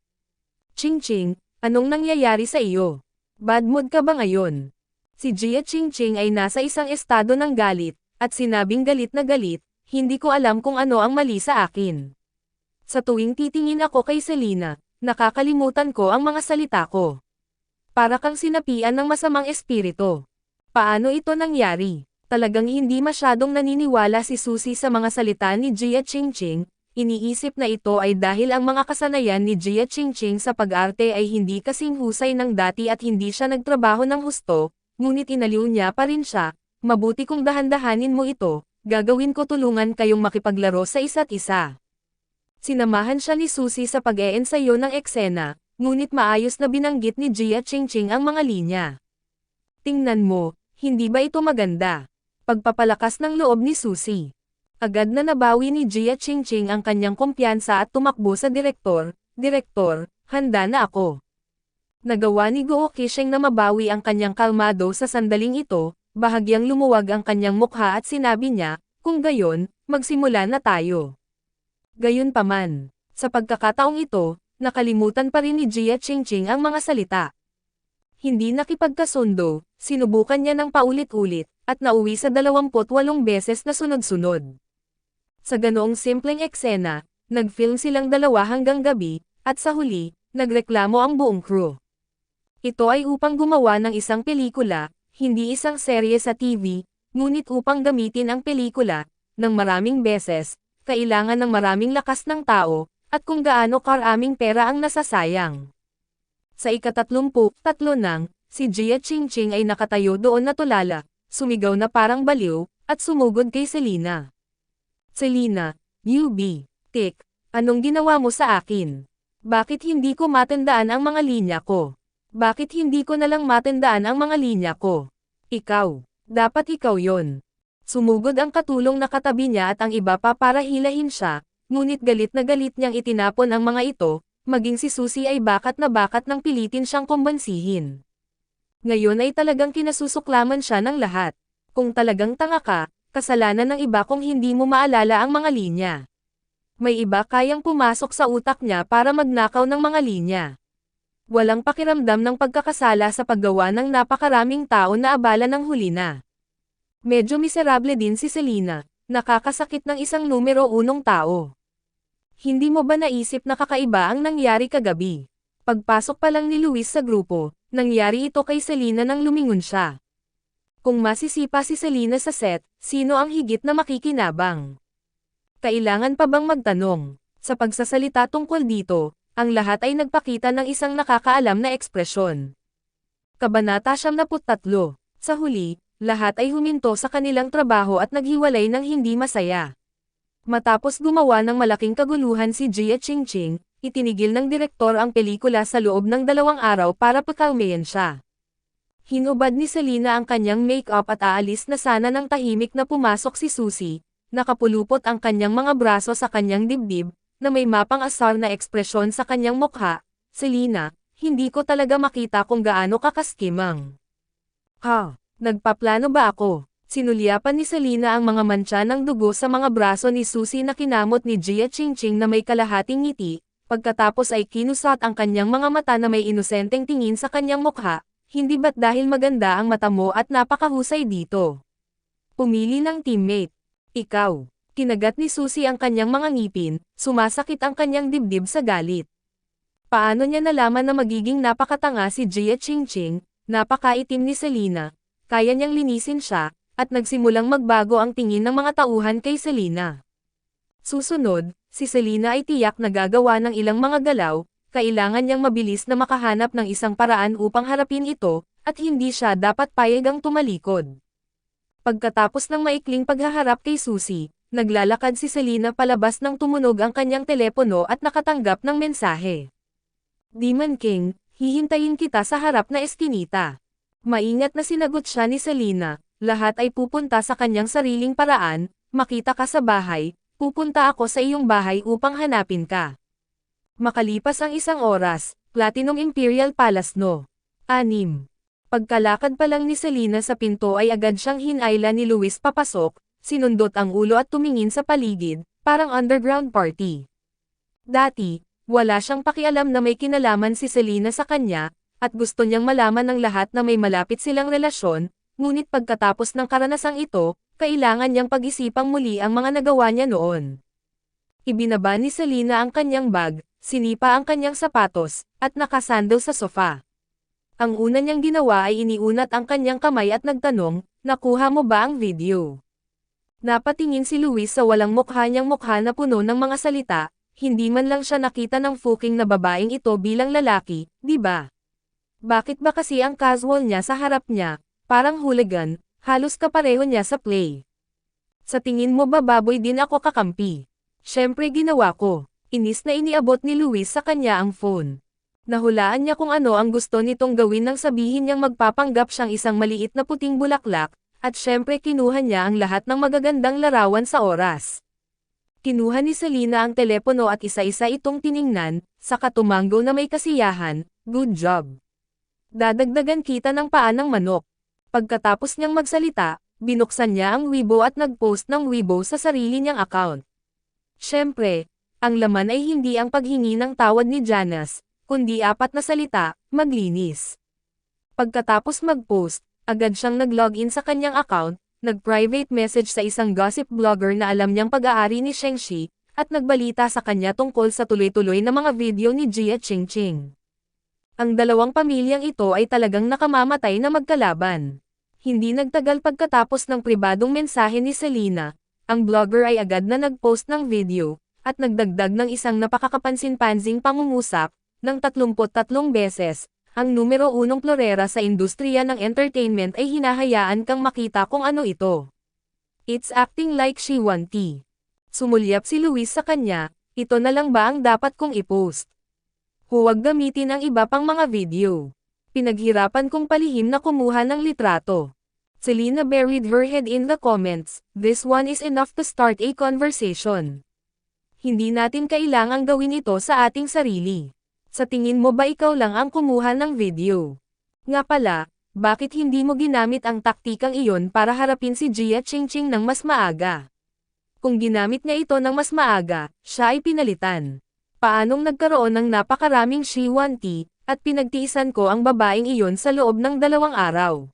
Qingqing, anong nangyayari sa iyo? Bad mood ka ba ngayon? Si Jia Qingqing ay nasa isang estado ng galit, at sinabing galit na galit, hindi ko alam kung ano ang mali sa akin. Sa tuwing titingin ako kay Selena, nakakalimutan ko ang mga salita ko. Para kang sinapian ng masamang espiritu. Paano ito nangyari? Talagang hindi masyadong naniniwala si Susie sa mga salita ni Jia Qingqing, iniisip na ito ay dahil ang mga kasanayan ni Jia Qingqing sa pag-arte ay hindi kasing husay ng dati at hindi siya nagtrabaho ng husto, ngunit inaliw niya pa rin siya, mabuti kung dahan-dahanin mo ito, gagawin ko tulungan kayong makipaglaro sa isa't isa. Sinamahan siya ni Susie sa pag-eensayo ng eksena, ngunit maayos na binanggit ni Jia Qingqing ang mga linya. Tingnan mo, hindi ba ito maganda? Pagpapalakas ng loob ni Susie. Agad na nabawi ni Jia Qingqing ang kanyang kumpiyansa at tumakbo sa direktor, Direktor, handa na ako. Nagawa ni Guo Qixing na mabawi ang kanyang kalmado sa sandaling ito, bahagyang lumuwag ang kanyang mukha at sinabi niya, kung gayon, magsimula na tayo. Gayunpaman, sa pagkakataong ito, nakalimutan pa rin ni Jia Qingqing ang mga salita. Hindi nakipagkasundo, sinubukan niya ng paulit-ulit, at nauwi sa 28 beses na sunod-sunod. Sa ganoong simpleng eksena, nag-film silang dalawa hanggang gabi, at sa huli, nagreklamo ang buong crew. Ito ay upang gumawa ng isang pelikula, hindi isang serye sa TV, ngunit upang gamitin ang pelikula, ng maraming beses, kailangan ng maraming lakas ng tao, at kung gaano karaming pera ang nasasayang. Sa ika-33 nang, si Jia Qingqing ay nakatayo doon na tulala, sumigaw na parang baliw, at sumugod kay Selina. Selina, newbie, tik, anong ginawa mo sa akin? Bakit hindi ko matandaan ang mga linya ko? Bakit hindi ko nalang matandaan ang mga linya ko? Ikaw. Dapat ikaw yon. Sumugod ang katulong na katabi niya at ang iba pa para hilahin siya, ngunit galit na galit niyang itinapon ang mga ito, maging si Susie ay bakat na bakat nang pilitin siyang kumbansihin. Ngayon ay talagang kinasusuklaman siya ng lahat. Kung talagang tanga ka, kasalanan ng iba kung hindi mo maalala ang mga linya. May iba kayang pumasok sa utak niya para magnakaw ng mga linya. Walang pakiramdam ng pagkakasala sa paggawa ng napakaraming tao na abala ng huli na. Medyo miserable din si Selina, nakakasakit ng isang numero 1 tao. Hindi mo ba naisip na kakaiba ang nangyari kagabi? Pagpasok pa lang ni Luis sa grupo, nangyari ito kay Selina nang lumingon siya. Kung masisipa si Selina sa set, sino ang higit na makikinabang? Kailangan pa bang magtanong? Sa pagsasalita tungkol dito, ang lahat ay nagpakita ng isang nakakaalam na ekspresyon. Kabanata 73. Sa huli, lahat ay huminto sa kanilang trabaho at naghiwalay ng hindi masaya. Matapos gumawa ng malaking kaguluhan si Jia Qingqing, itinigil ng direktor ang pelikula sa loob ng 2 araw para pakalmayan siya. Hinubad ni Selina ang kanyang make-up at aalis na sana ng tahimik na pumasok si Susie, nakapulupot ang kanyang mga braso sa kanyang dibdib, na may mapang-asar na ekspresyon sa kanyang mukha. Selina, hindi ko talaga makita kung gaano kakaskimang. Ha, nagpaplano ba ako? Sinulyapan ni Selina ang mga mantsa ng dugo sa mga braso ni Susie na kinamot ni Jia Qingqing na may kalahating ngiti, pagkatapos ay kinusat ang kanyang mga mata na may inosenteng tingin sa kanyang mukha, hindi ba't dahil maganda ang mata mo at napakahusay dito? Pumili ng teammate. Ikaw. Kinagat ni Susie ang kanyang mga ngipin, sumasakit ang kanyang dibdib sa galit. Paano niya nalaman na magiging napakatanga si Jia Qingqing, napakaitim ni Selina, kaya niyang linisin siya, at nagsimulang magbago ang tingin ng mga tauhan kay Selina. Susunod, si Selina ay tiyak na gagawa ng ilang mga galaw, kailangan niyang mabilis na makahanap ng isang paraan upang harapin ito, at hindi siya dapat payagang tumalikod. Pagkatapos ng maikling paghaharap kay Susie, naglalakad si Selina palabas nang tumunog ang kanyang telepono at nakatanggap ng mensahe. Demon King, hihintayin kita sa harap na eskinita. Maingat na sinagot siya ni Selina, lahat ay pupunta sa kanyang sariling paraan, makita ka sa bahay, pupunta ako sa iyong bahay upang hanapin ka. Makalipas ang 1 oras, Platinum Imperial Palace No. 6. Pagkalakad pa lang ni Selina sa pinto ay agad siyang hinayla ni Luis papasok, sinundot ang ulo at tumingin sa paligid, parang underground party. Dati, wala siyang pakialam na may kinalaman si Selina sa kanya, at gusto niyang malaman ng lahat na may malapit silang relasyon, ngunit pagkatapos ng karanasang ito, kailangan niyang pag-isipang muli ang mga nagawa niya noon. Ibinaba ni Selina ang kanyang bag, sinipa ang kanyang sapatos, at nakasandal sa sofa. Ang una niyang ginawa ay iniunat ang kanyang kamay at nagtanong, nakuha mo ba ang video? Napatingin si Luis sa walang mukha niyang mukha na puno ng mga salita, hindi man lang siya nakita ng fuking na babaeng ito bilang lalaki, di ba? Bakit ba kasi ang casual niya sa harap niya, parang hooligan, halos kapareho niya sa play. Sa tingin mo ba baboy din ako kakampi? Syempre ginawa ko. Inis na iniabot ni Luis sa kanya ang phone. Nahulaan niya kung ano ang gusto nitong gawin nang sabihin niyang magpapanggap siyang isang maliit na puting bulaklak, at syempre kinuha niya ang lahat ng magagandang larawan sa oras. Kinuha ni Selena ang telepono at isa-isa itong tiningnan, saka tumanggo na may kasiyahan, "Good job. Dadagdagan kita ng paa ng manok." Pagkatapos niyang magsalita, binuksan niya ang Weibo at nag-post ng Weibo sa sarili niyang account. Siyempre, ang laman ay hindi ang paghingi ng tawad ni Janice, kundi 4 na salita, "Maglinis." Pagkatapos mag-post, agad siyang nag-login sa kanyang account, nag-private message sa isang gossip blogger na alam niyang pag-aari ni Shengshi, at nagbalita sa kanya tungkol sa tuloy-tuloy na mga video ni Jia Qingqing. Ang dalawang pamilyang ito ay talagang nakamamatay na magkalaban. Hindi nagtagal pagkatapos ng pribadong mensahe ni Selena, ang blogger ay agad na nag-post ng video, at nagdagdag ng isang napakakapansin-pansing pangungusap, ng 33 beses. Ang numero 1 florera sa industriya ng entertainment ay hinahayaan kang makita kung ano ito. It's acting like she want tea. Sumulyap si Luis sa kanya, "Ito na lang ba ang dapat kong i-post? Huwag gamitin ang iba pang mga video." Pinaghirapan kong palihim na kumuha ng litrato. Selena buried her head in the comments, "This one is enough to start a conversation. Hindi natin kailangang gawin ito sa ating sarili. Sa tingin mo ba ikaw lang ang kumuha ng video? Nga pala, bakit hindi mo ginamit ang taktikang iyon para harapin si Jia Qingqing ng mas maaga? Kung ginamit niya ito ng mas maaga, siya ay pinalitan. Paanong nagkaroon ng napakaraming She Want Tea, at pinagtiisan ko ang babaeng iyon sa loob ng 2 araw?"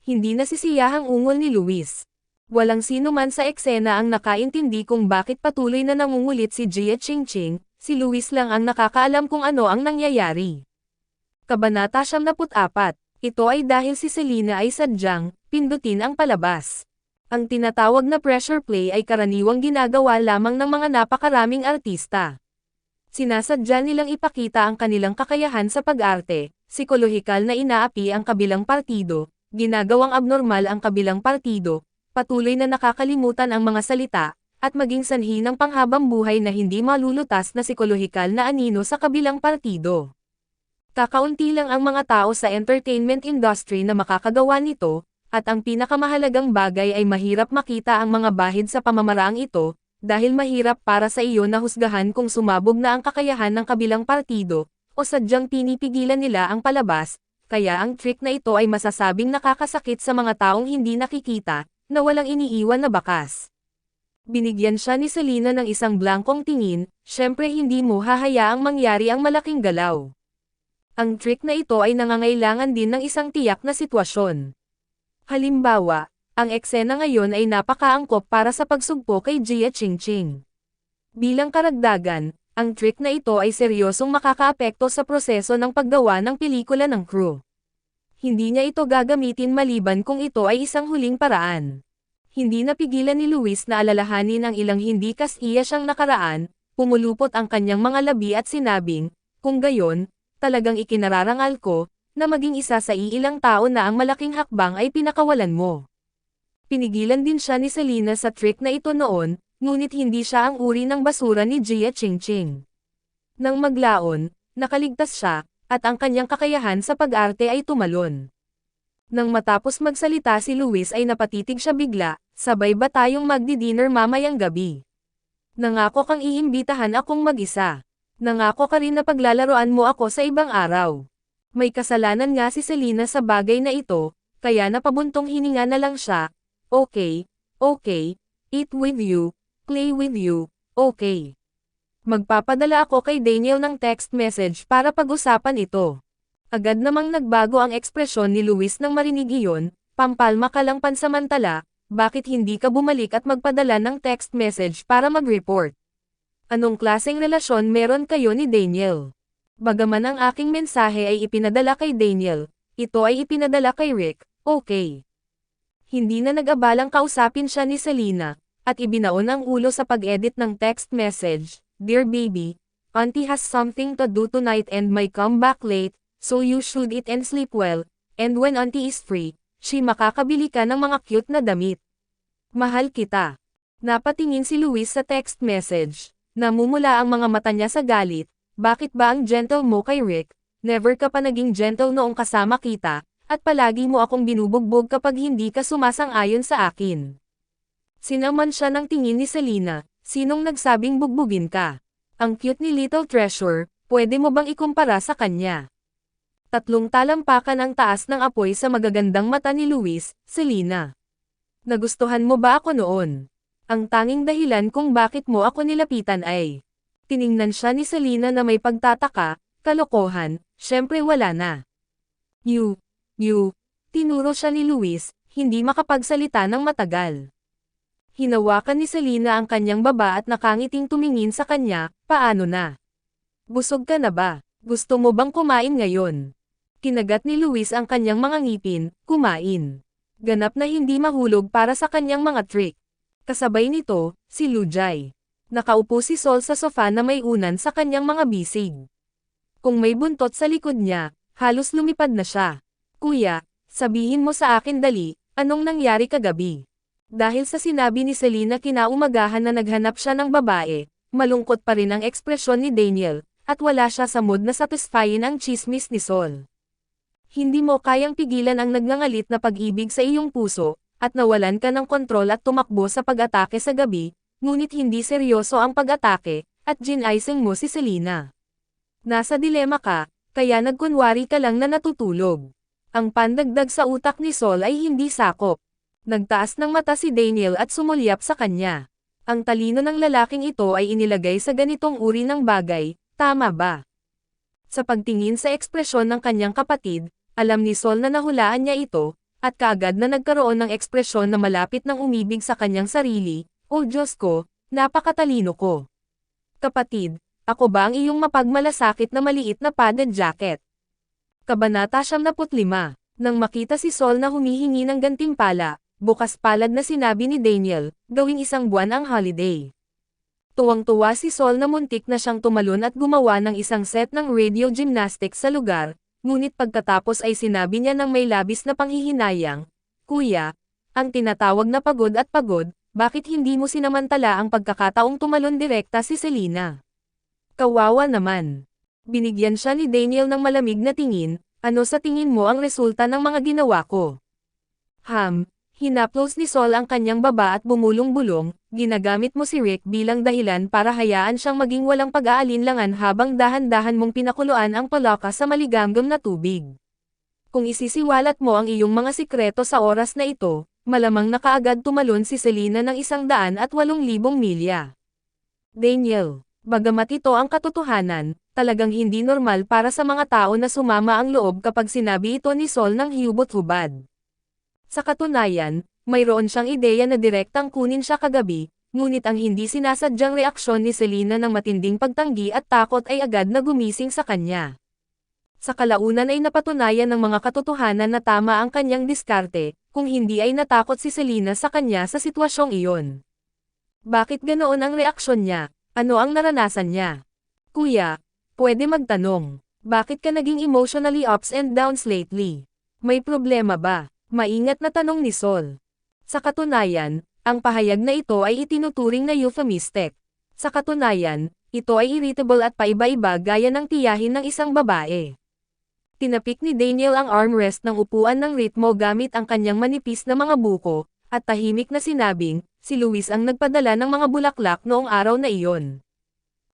Hindi nasisiyahang ungol ni Luis. Walang sino man sa eksena ang nakaintindi kung bakit patuloy na nangungulit si Jia Qingqing. Si Luis lang ang nakakaalam kung ano ang nangyayari. Kabanata 74. Ito ay dahil si Selena ay sadyang pindutin ang palabas. Ang tinatawag na pressure play ay karaniwang ginagawa lamang ng mga napakaraming artista. Sinasadya nilang ipakita ang kanilang kakayahan sa pag-arte, psikolohikal na inaapi ang kabilang partido, ginagawang abnormal ang kabilang partido, patuloy na nakakalimutan ang mga salita, at maging sanhi ng panghabang buhay na hindi malulutas na psikolohikal na anino sa kabilang partido. Kakaunti lang ang mga tao sa entertainment industry na makakagawa nito, at ang pinakamahalagang bagay ay mahirap makita ang mga bahid sa pamamaraang ito, dahil mahirap para sa iyo na husgahan kung sumabog na ang kakayahan ng kabilang partido, o sadyang pinipigilan nila ang palabas, kaya ang trick na ito ay masasabing nakakasakit sa mga taong hindi nakikita, na walang iniiwan na bakas. Binigyan siya ni Selena ng isang blankong tingin, "Syempre hindi mo hahayaang mangyari ang malaking galaw." Ang trick na ito ay nangangailangan din ng isang tiyak na sitwasyon. Halimbawa, ang eksena ngayon ay napakaangkop para sa pagsugpo kay Jia Qingqing. Bilang karagdagan, ang trick na ito ay seryosong makakaapekto sa proseso ng paggawa ng pelikula ng crew. Hindi niya ito gagamitin maliban kung ito ay isang huling paraan. Hindi napigilan ni Luis na alalahanin ang ilang hindi kasiya siyang nakaraan, pumulupot ang kanyang mga labi at sinabing, "Kung gayon, talagang ikinararangal ko, na maging isa sa iilang tao na ang malaking hakbang ay pinakawalan mo." Pinigilan din siya ni Selena sa trick na ito noon, ngunit hindi siya ang uri ng basura ni Jia Qingqing. Nang maglaon, nakaligtas siya, at ang kanyang kakayahan sa pag-arte ay tumalon. Nang matapos magsalita si Luis ay napatitig siya bigla, "Sabay ba tayong magdi-dinner mamayang gabi? Nangako kang iimbitahan akong mag-isa. Nangako ka rin na paglalaroan mo ako sa ibang araw." May kasalanan nga si Selena sa bagay na ito, kaya napabuntong hininga na lang siya, "Okay, okay, eat with you, play with you, okay. Magpapadala ako kay Daniel ng text message para pag-usapan ito." Agad namang nagbago ang ekspresyon ni Luis nang marinig iyon, "Pampalma ka lang pansamantala, bakit hindi ka bumalik at magpadala ng text message para mag-report? Anong klaseng relasyon meron kayo ni Daniel?" Bagaman ang aking mensahe ay ipinadala kay Daniel, ito ay ipinadala kay Rick, okay. Hindi na nag-abalang kausapin siya ni Selena, at ibinaon ang ulo sa pag-edit ng text message, "Dear baby, Auntie has something to do tonight and may come back late, so you should eat and sleep well, and when Auntie is free, she makakabili ka ng mga cute na damit. Mahal kita." Napatingin si Luis sa text message. Namumula ang mga mata niya sa galit, "Bakit ba ang gentle mo kay Rick? Never ka pa naging gentle noong kasama kita, at palagi mo akong binubugbog kapag hindi ka sumasang-ayon sa akin." Sinaman siya ng tingin ni Selena, Sinong nagsabing bugbugin ka? Ang cute ni Little Treasure, pwede mo bang ikumpara sa kanya? Tatlong talampakan ang taas ng apoy sa magagandang mata ni Luis, Selena. Nagustuhan mo ba ako noon? Ang tanging dahilan kung bakit mo ako nilapitan ay tiningnan siya ni Selena na may pagtataka, kalokohan, syempre wala na. You, tinuro siya ni Luis, hindi makapagsalita ng matagal. Hinawakan ni Selena ang kanyang baba at nakangiting tumingin sa kanya, paano na? Busog ka na ba? Gusto mo bang kumain ngayon? Kinagat ni Luis ang kanyang mga ngipin, kumain. Ganap na hindi mahulog para sa kanyang mga trick. Kasabay nito, si Lujay. Nakaupo si Sol sa sofa na may unan sa kanyang mga bisig. Kung may buntot sa likod niya, halos lumipad na siya. Kuya, sabihin mo sa akin dali, anong nangyari kagabi? Dahil sa sinabi ni Selena kinaumagahan na naghanap siya ng babae, malungkot pa rin ang ekspresyon ni Daniel, at wala siya sa mood na satisfyin ang chismis ni Sol. Hindi mo kayang pigilan ang nagngangalit na pag-ibig sa iyong puso, at nawalan ka ng kontrol at tumakbo sa pag-atake sa gabi, ngunit hindi seryoso ang pag-atake, at gin-icing mo si Selena. Nasa dilema ka, kaya nagkunwari ka lang na natutulog. Ang pandagdag sa utak ni Sol ay hindi sakop. Nagtaas ng mata si Daniel at sumulyap sa kanya. Ang talino ng lalaking ito ay inilagay sa ganitong uri ng bagay, tama ba? Sa pagtingin sa ekspresyon ng kanyang kapatid, alam ni Sol na nahulaan niya ito, at kaagad na nagkaroon ng ekspresyon na malapit ng umibig sa kanyang sarili, "Oh Diyos ko, napakatalino ko. Kapatid, ako ba ang iyong mapagmalasakit na maliit na padded jacket?" Kabanata 75. Nang makita si Sol na humihingi ng gantimpala, bukas palad na sinabi ni Daniel, gawing isang buwan ang holiday. Tuwang-tuwa si Sol na muntik na siyang tumalon at gumawa ng isang set ng radio gymnastics sa lugar, ngunit pagkatapos ay sinabi niya ng may labis na panghihinayang, "Kuya, ang tinatawag na pagod at pagod, bakit hindi mo sinamantala ang pagkakataong tumalon direkta si Selena?" Kawawa naman. Binigyan siya ni Daniel ng malamig na tingin, "Ano sa tingin mo ang resulta ng mga ginawa ko?" Hinaplos ni Sol ang kanyang baba at bumulong-bulong, "Ginagamit mo si Rick bilang dahilan para hayaan siyang maging walang pag-aalinlangan habang dahan-dahan mong pinakuluan ang palaka sa maligamgam na tubig. Kung isisiwalat mo ang iyong mga sikreto sa oras na ito, malamang na kaagad tumalon si Selena ng 108,000 milya." Daniel, bagamat ito ang katotohanan, talagang hindi normal para sa mga tao na sumama ang loob kapag sinabi ito ni Sol ng hubot-hubad. Sa katunayan, mayroon siyang ideya na direktang kunin siya kagabi, ngunit ang hindi sinasadyang reaksyon ni Selena ng matinding pagtanggi at takot ay agad na gumising sa kanya. Sa kalaunan ay napatunayan ng mga katotohanan na tama ang kanyang diskarte, kung hindi ay natakot si Selena sa kanya sa sitwasyong iyon. Bakit ganoon ang reaksyon niya? Ano ang naranasan niya? Kuya, pwede magtanong, bakit ka naging emotionally ups and downs lately? May problema ba? Maingat na tanong ni Sol. Sa katunayan, ang pahayag na ito ay itinuturing na euphemistic. Sa katunayan, ito ay irritable at paiba-iba gaya ng tiyahin ng isang babae. Tinapik ni Daniel ang armrest ng upuan ng ritmo gamit ang kanyang manipis na mga buko, at tahimik na sinabing, si Luis ang nagpadala ng mga bulaklak noong araw na iyon.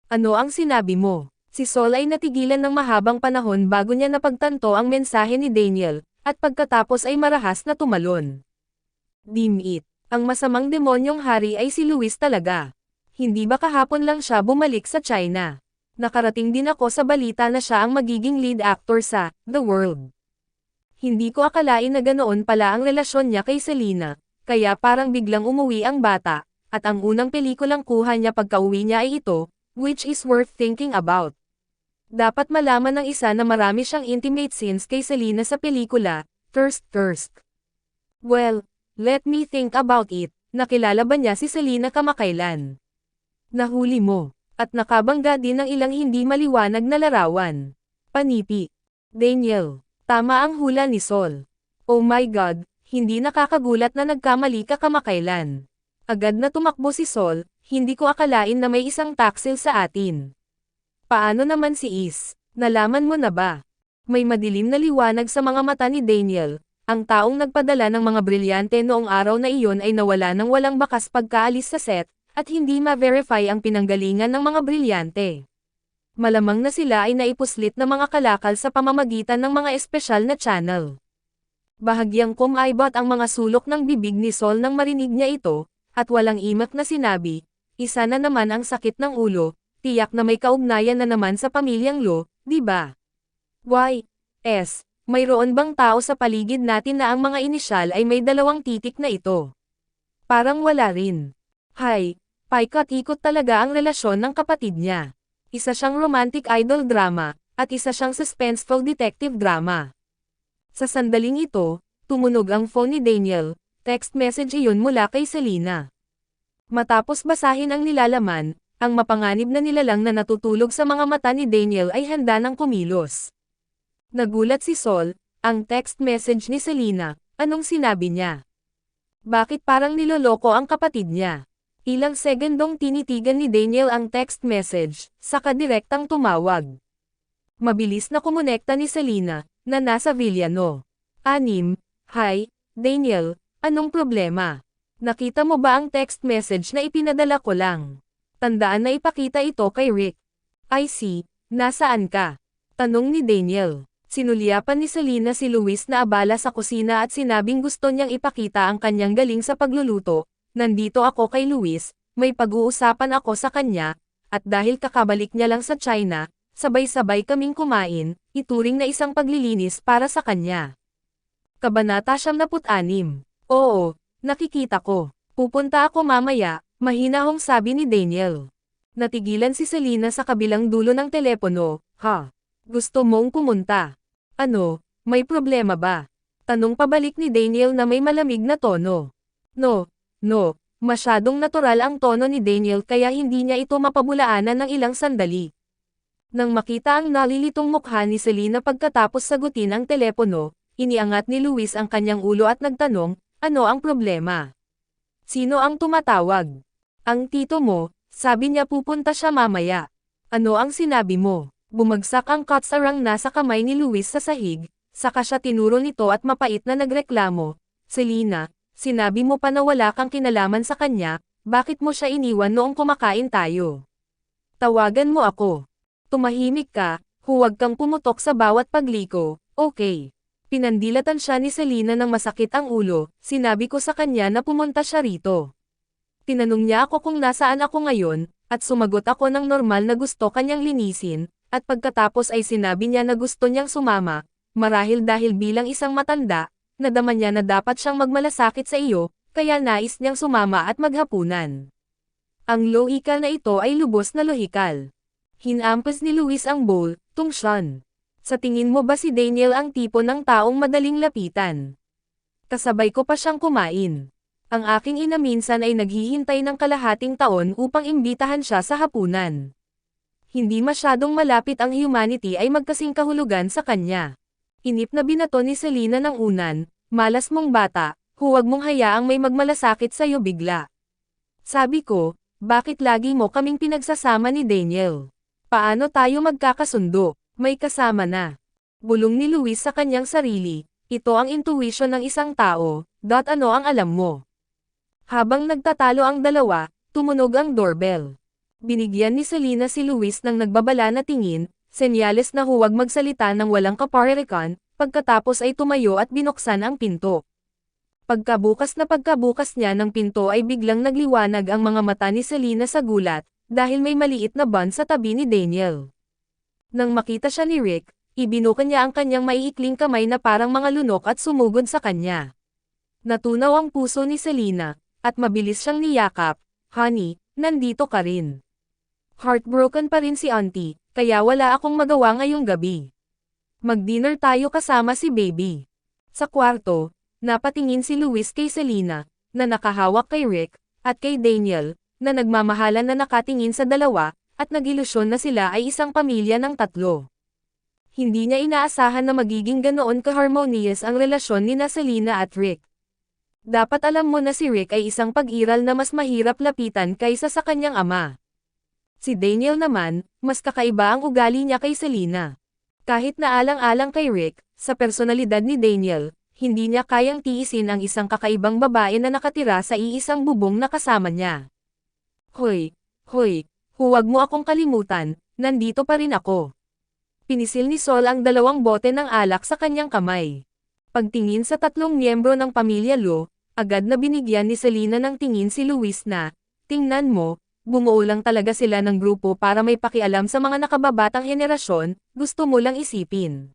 Ano ang sinabi mo? Si Sol ay natigilan ng mahabang panahon bago niya napagtanto ang mensahe ni Daniel, at pagkatapos ay marahas na tumalon. Dim it. Ang masamang demonyong hari ay si Luis talaga. Hindi ba kahapon lang siya bumalik sa China? Nakarating din ako sa balita na siya ang magiging lead actor sa The World. Hindi ko akalain na ganoon pala ang relasyon niya kay Selena, kaya parang biglang umuwi ang bata, at ang unang pelikulang kuha niya pagka-uwi niya ay ito, which is worth thinking about. Dapat malaman ng isa na marami siyang intimate scenes kay Selena sa pelikula, Thirst. Well, let me think about it. Nakilala ba niya si Selena kamakailan? Nahuli mo, at nakabangga din ng ilang hindi maliwanag na larawan. Panipi. Daniel, tama ang hula ni Sol. Oh my God, hindi nakakagulat na nagkamali ka kamakailan. Agad na tumakbo si Sol, hindi ko akalain na may isang taksil sa atin. Paano naman si Is? Nalaman mo na ba? May madilim na liwanag sa mga mata ni Daniel. Ang taong nagpadala ng mga brilyante noong araw na iyon ay nawala ng walang bakas pagkaalis sa set, at hindi ma-verify ang pinanggalingan ng mga brilyante. Malamang na sila ay naipuslit na mga kalakal sa pamamagitan ng mga espesyal na channel. Bahagyang kumaibot ang mga sulok ng bibig ni Sol nang marinig niya ito, at walang imak na sinabi, isa na naman ang sakit ng ulo, tiyak na may kaugnayan na naman sa pamilyang Lo, di ba? Y.S. Mayroon bang tao sa paligid natin na ang mga inisyal ay may dalawang titik na ito? Parang wala rin. Hay, paikot-ikot talaga ang relasyon ng kapatid niya. Isa siyang romantic idol drama, at isa siyang suspenseful detective drama. Sa sandaling ito, tumunog ang phone ni Daniel, text message iyon mula kay Selena. Matapos basahin ang nilalaman, ang mapanganib na nilalang na natutulog sa mga mata ni Daniel ay handa ng kumilos. Nagulat si Sol, ang text message ni Selena, anong sinabi niya? Bakit parang niloloko ang kapatid niya? Ilang segundong tinitigan ni Daniel ang text message, saka direktang tumawag. Mabilis na kumonekta ni Selena, na nasa Villano. 6. Hi, Daniel, anong problema? Nakita mo ba ang text message na ipinadala ko lang? Tandaan na ipakita ito kay Rick. I see, nasaan ka? Tanong ni Daniel. Sinulyapan ni Selena si Luis na abala sa kusina at sinabing gusto niyang ipakita ang kanyang galing sa pagluluto. Nandito ako kay Luis, may pag-uusapan ako sa kanya, at dahil kakabalik niya lang sa China, sabay-sabay kaming kumain, ituring na isang paglilinis para sa kanya. Kabanata 76. Oo, nakikita ko. Pupunta ako mamaya, mahinahong sabi ni Daniel. Natigilan si Selena sa kabilang dulo ng telepono. Ha? Gusto mong pumunta? Ano, may problema ba? Tanong pabalik ni Daniel na may malamig na tono. No, masyadong natural ang tono ni Daniel kaya hindi niya ito mapabulaanan ng ilang sandali. Nang makita ang nalilitong mukha ni Selena pagkatapos sagutin ang telepono, iniangat ni Luis ang kanyang ulo at nagtanong, ano ang problema? Sino ang tumatawag? Ang tito mo, sabi niya pupunta siya mamaya. Ano ang sinabi mo? Bumagsak ang katsarang nasa kamay ni Luis sa sahig, saka siya tinuro nito at mapait na nagreklamo, Selena, sinabi mo pa na wala kang kinalaman sa kanya, bakit mo siya iniwan noong kumakain tayo? Tawagan mo ako. Tumahimik ka, huwag kang pumutok sa bawat pagliko, okay. Pinandilatan siya ni Selena ng masakit ang ulo, sinabi ko sa kanya na pumunta siya rito. Tinanong niya ako kung nasaan ako ngayon, at sumagot ako ng normal na gusto kanyang linisin, at pagkatapos ay sinabi niya na gusto niyang sumama, marahil dahil bilang isang matanda, nadama niya na dapat siyang magmalasakit sa iyo, kaya nais niyang sumama at maghapunan. Ang lohikal na ito ay lubos na lohikal. Hinampas ni Luis ang bowl, tungsyon. Sa tingin mo ba si Daniel ang tipo ng taong madaling lapitan? Kasabay ko pa siyang kumain. Ang aking ina minsan ay naghihintay ng kalahating taon upang imbitahan siya sa hapunan. Hindi masyadong malapit ang humanity ay magkasing kahulugan sa kanya. Inip na binato ni Selena ng unan, malas mong bata, huwag mong hayaang may magmalasakit sa'yo bigla. Sabi ko, bakit lagi mo kaming pinagsasama ni Daniel? Paano tayo magkakasundo? May kasama na. Bulong ni Luis sa kanyang sarili, ito ang intuition ng isang tao, ano ang alam mo? Habang nagtatalo ang dalawa, tumunog ang doorbell. Binigyan ni Selena si Luis ng nagbabala na tingin, senyales na huwag magsalita ng walang kaparirikan, pagkatapos ay tumayo at binuksan ang pinto. Pagkabukas niya ng pinto ay biglang nagliwanag ang mga mata ni Selena sa gulat, dahil may maliit na bun sa tabi ni Daniel. Nang makita siya ni Rick, ibinuka niya ang kanyang maiikling kamay na parang mga lunok at sumugod sa kanya. Natunaw ang puso ni Selena, at mabilis siyang niyakap, honey, nandito ka rin. Heartbroken pa rin si auntie, kaya wala akong magawa ngayong gabi. Mag-dinner tayo kasama si baby. Sa kwarto, napatingin si Luis kay Selena, na nakahawak kay Rick, at kay Daniel, na nagmamahalan na nakatingin sa dalawa, at nag-ilusyon na sila ay isang pamilya ng tatlo. Hindi niya inaasahan na magiging ganoon ka-harmonious ang relasyon ni Selena at Rick. Dapat alam mo na si Rick ay isang pag-iral na mas mahirap lapitan kaysa sa kanyang ama. Si Daniel naman, mas kakaiba ang ugali niya kay Selena. Kahit naalang-alang kay Rick, sa personalidad ni Daniel, hindi niya kayang tiisin ang isang kakaibang babae na nakatira sa iisang bubong na kasama niya. Hoy, hoy, huwag mo akong kalimutan, nandito pa rin ako. Pinisil ni Sol ang 2 bote ng alak sa kanyang kamay. Pagtingin sa 3 miyembro ng pamilya Lo, agad na binigyan ni Selena ng tingin si Luis na, tingnan mo, bumuo lang talaga sila ng grupo para may pakialam sa mga nakababatang henerasyon, gusto mo lang isipin.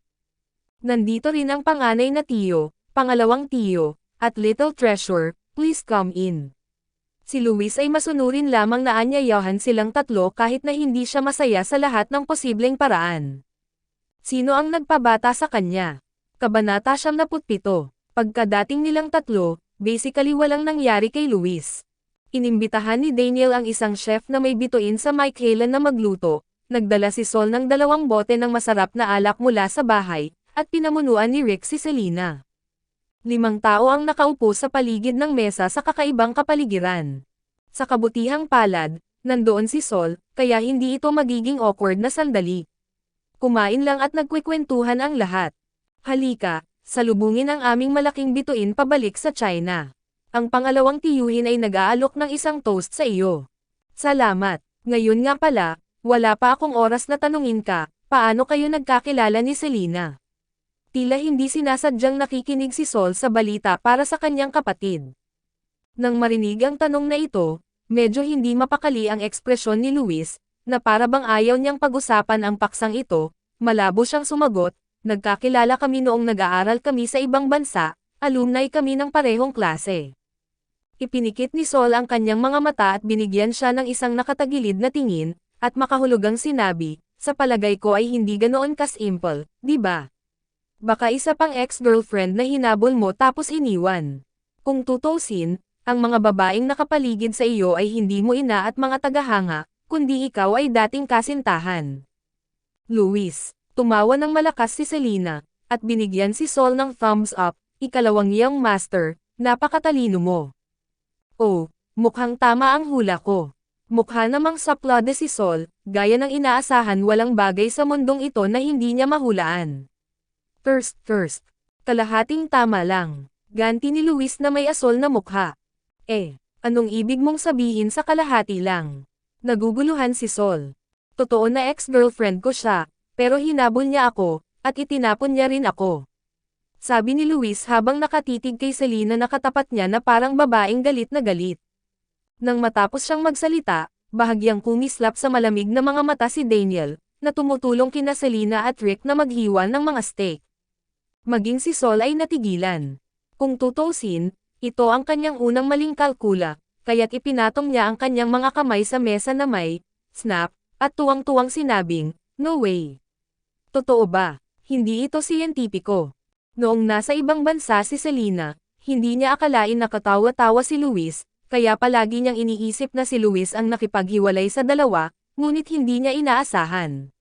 Nandito rin ang panganay na tiyo, pangalawang tiyo, at little treasure, please come in. Si Luis ay masunurin lamang na anyayahan silang 3 kahit na hindi siya masaya sa lahat ng posibleng paraan. Sino ang nagpabata sa kanya? Kabanata 77. Pagkadating nilang 3, basically walang nangyari kay Luis. Inimbitahan ni Daniel ang isang chef na may bituin sa Michaelan na magluto, nagdala si Sol ng 2 bote ng masarap na alak mula sa bahay, at pinamunuan ni Rick si Selena. 5 tao ang nakaupo sa paligid ng mesa sa kakaibang kapaligiran. Sa kabutihang palad, nandoon si Sol, kaya hindi ito magiging awkward na sandali. Kumain lang at nagkwekwentuhan ang lahat. Halika, salubungin ang aming malaking bituin pabalik sa China. Ang pangalawang tiyuhin ay nag-aalok ng isang toast sa iyo. Salamat. Ngayon nga pala, wala pa akong oras na tanungin ka, paano kayo nagkakilala ni Selena? Tila hindi sinasadyang nakikinig si Sol sa balita para sa kanyang kapatid. Nang marinig ang tanong na ito, medyo hindi mapakali ang ekspresyon ni Luis, na para bang ayaw niyang pag-usapan ang paksang ito, malabo siyang sumagot, nagkakilala kami noong nag-aaral kami sa ibang bansa, alumni kami ng parehong klase. Ipinikit ni Sol ang kanyang mga mata at binigyan siya ng isang nakatagilid na tingin, at makahulugang sinabi, sa palagay ko ay hindi ganoon ka-simple, di ba? Baka isa pang ex-girlfriend na hinabol mo tapos iniwan. Kung tutusin, ang mga babaeng nakapaligid sa iyo ay hindi mo ina at mga tagahanga, kundi ikaw ay dating kasintahan. Luis, tumawa ng malakas si Selena, at binigyan si Sol ng thumbs up, ikalawang iyong master, napakatalino mo. Oh, mukhang tama ang hula ko. Mukha namang saplade si Sol, gaya ng inaasahan walang bagay sa mundong ito na hindi niya mahulaan. First, kalahating tama lang. Ganti ni Luis na may asol na mukha. Anong ibig mong sabihin sa kalahati lang? Naguguluhan si Sol. Totoo na ex-girlfriend ko siya, pero hinabol niya ako, at itinapon niya rin ako. Sabi ni Luis habang nakatitig kay Selena na katapat niya na parang babaeng galit na galit. Nang matapos siyang magsalita, bahagyang kumislap sa malamig na mga mata si Daniel, na tumutulong kina Selena at Rick na maghiwa ng mga steak. Maging si Sol ay natigilan. Kung tutusin, ito ang kanyang unang maling kalkula, kaya't ipinatong niya ang kanyang mga kamay sa mesa na may snap, at tuwang-tuwang sinabing, no way. Totoo ba? Hindi ito siyentipiko. Noong nasa ibang bansa si Selena, hindi niya akalain na katawa-tawa si Luis, kaya palagi niyang iniisip na si Luis ang nakipaghiwalay sa dalawa, ngunit hindi niya inaasahan.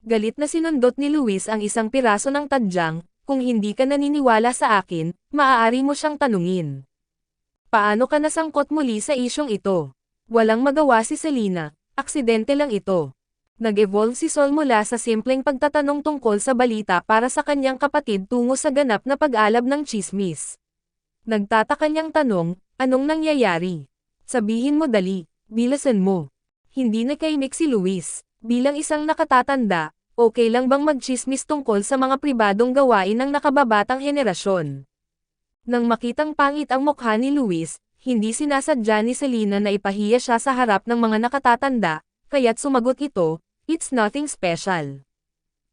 Galit na sinundot ni Luis ang isang piraso ng tadyang, kung hindi ka naniniwala sa akin, maaari mo siyang tanungin. Paano ka nasangkot muli sa isyong ito? Walang magawa si Selena, aksidente lang ito. Nag-evolve si Sol mula sa simpleng pagtatanong tungkol sa balita para sa kanyang kapatid tungo sa ganap na pag-alab ng tsismis. Nagtataka niyang tanong, anong nangyayari? Sabihin mo dali, bilasan mo. Hindi nakaimik si Luis, bilang isang nakatatanda, okay lang bang magtsismis tungkol sa mga pribadong gawain ng nakababatang henerasyon? Nang makitang pangit ang mukha ni Luis, hindi sinasadya ni Selena na ipahiya siya sa harap ng mga nakatatanda, kaya't sumagot ito, it's nothing special.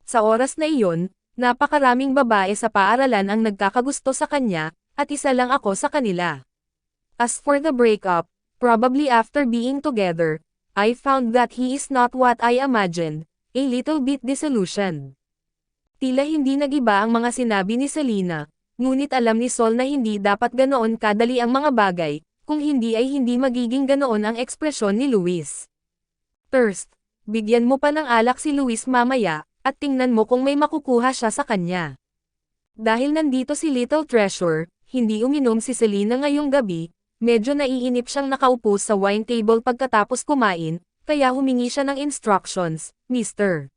Sa oras na iyon, napakaraming babae sa paaralan ang nagkakagusto sa kanya, at isa lang ako sa kanila. As for the breakup, probably after being together, I found that he is not what I imagined, a little bit disillusioned. Tila hindi nagiba ang mga sinabi ni Selena, ngunit alam ni Sol na hindi dapat ganoon kadali ang mga bagay, kung hindi ay hindi magiging ganoon ang ekspresyon ni Luis. First, bigyan mo pa ng alak si Luis mamaya, at tingnan mo kung may makukuha siya sa kanya. Dahil nandito si Little Treasure, hindi uminom si Selena ngayong gabi, medyo naiinip siyang nakaupo sa wine table pagkatapos kumain, kaya humingi siya ng instructions, Mr.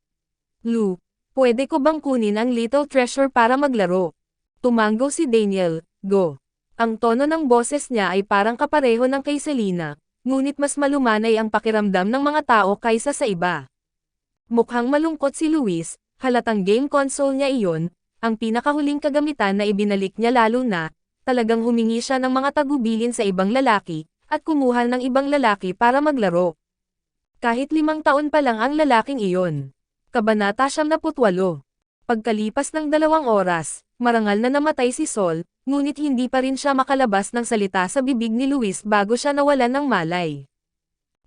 Lu, pwede ko bang kunin ang Little Treasure para maglaro? Tumango si Daniel, go. Ang tono ng boses niya ay parang kapareho ng kay Selena, ngunit mas malumanay ang pakiramdam ng mga tao kaysa sa iba. Mukhang malungkot si Luis, halatang game console niya iyon, ang pinakahuling kagamitan na ibinalik niya lalo na, talagang humingi siya ng mga tagubilin sa ibang lalaki, at kumuha ng ibang lalaki para maglaro. Kahit 5 taon pa lang ang lalaking iyon. Kabanata 78. Pagkalipas ng 2 oras, marangal na namatay si Sol, ngunit hindi pa rin siya makalabas ng salita sa bibig ni Luis bago siya nawalan ng malay.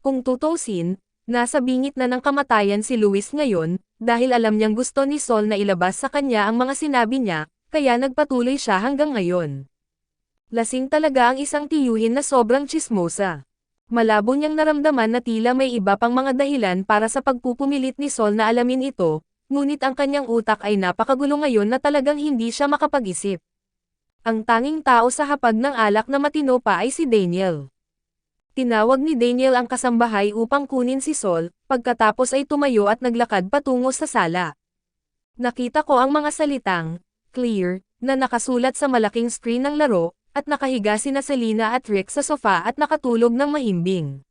Kung tutusin, nasa bingit na ng kamatayan si Luis ngayon, dahil alam niyang gusto ni Sol na ilabas sa kanya ang mga sinabi niya, kaya nagpatuloy siya hanggang ngayon. Lasing talaga ang isang tiyuhin na sobrang tsismosa. Malabo niyang naramdaman na tila may iba pang mga dahilan para sa pagpupumilit ni Sol na alamin ito, ngunit ang kanyang utak ay napakagulo ngayon na talagang hindi siya makapag-isip. Ang tanging tao sa hapag ng alak na matino pa ay si Daniel. Tinawag ni Daniel ang kasambahay upang kunin si Sol, pagkatapos ay tumayo at naglakad patungo sa sala. Nakita ko ang mga salitang, "clear," na nakasulat sa malaking screen ng laro, at nakahiga sina Selena at Rick sa sofa at nakatulog ng mahimbing.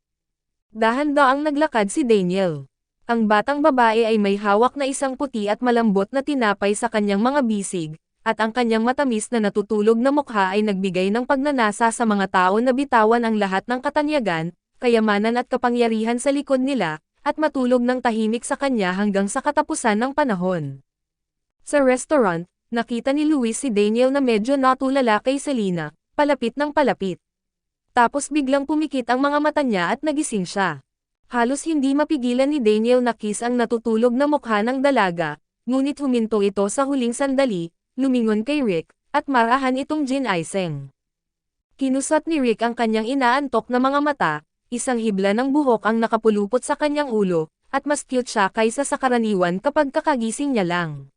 Dahan-daang naglakad si Daniel. Ang batang babae ay may hawak na isang puti at malambot na tinapay sa kanyang mga bisig, at ang kanyang matamis na natutulog na mukha ay nagbigay ng pagnanasa sa mga tao na bitawan ang lahat ng katanyagan, kayamanan at kapangyarihan sa likod nila, at matulog ng tahimik sa kanya hanggang sa katapusan ng panahon. Sa restaurant, nakita ni Luis si Daniel na medyo natulala kay Selena, palapit ng palapit. Tapos biglang pumikit ang mga mata niya at nagising siya. Halos hindi mapigilan ni Daniel na kiss ang natutulog na mukha ng dalaga, ngunit huminto ito sa huling sandali, lumingon kay Rick, at marahan itong Jin Aiseng. Kinusat ni Rick ang kanyang inaantok na mga mata, isang hibla ng buhok ang nakapulupot sa kanyang ulo, at mas cute siya kaysa sa karaniwan kapag kakagising niya lang.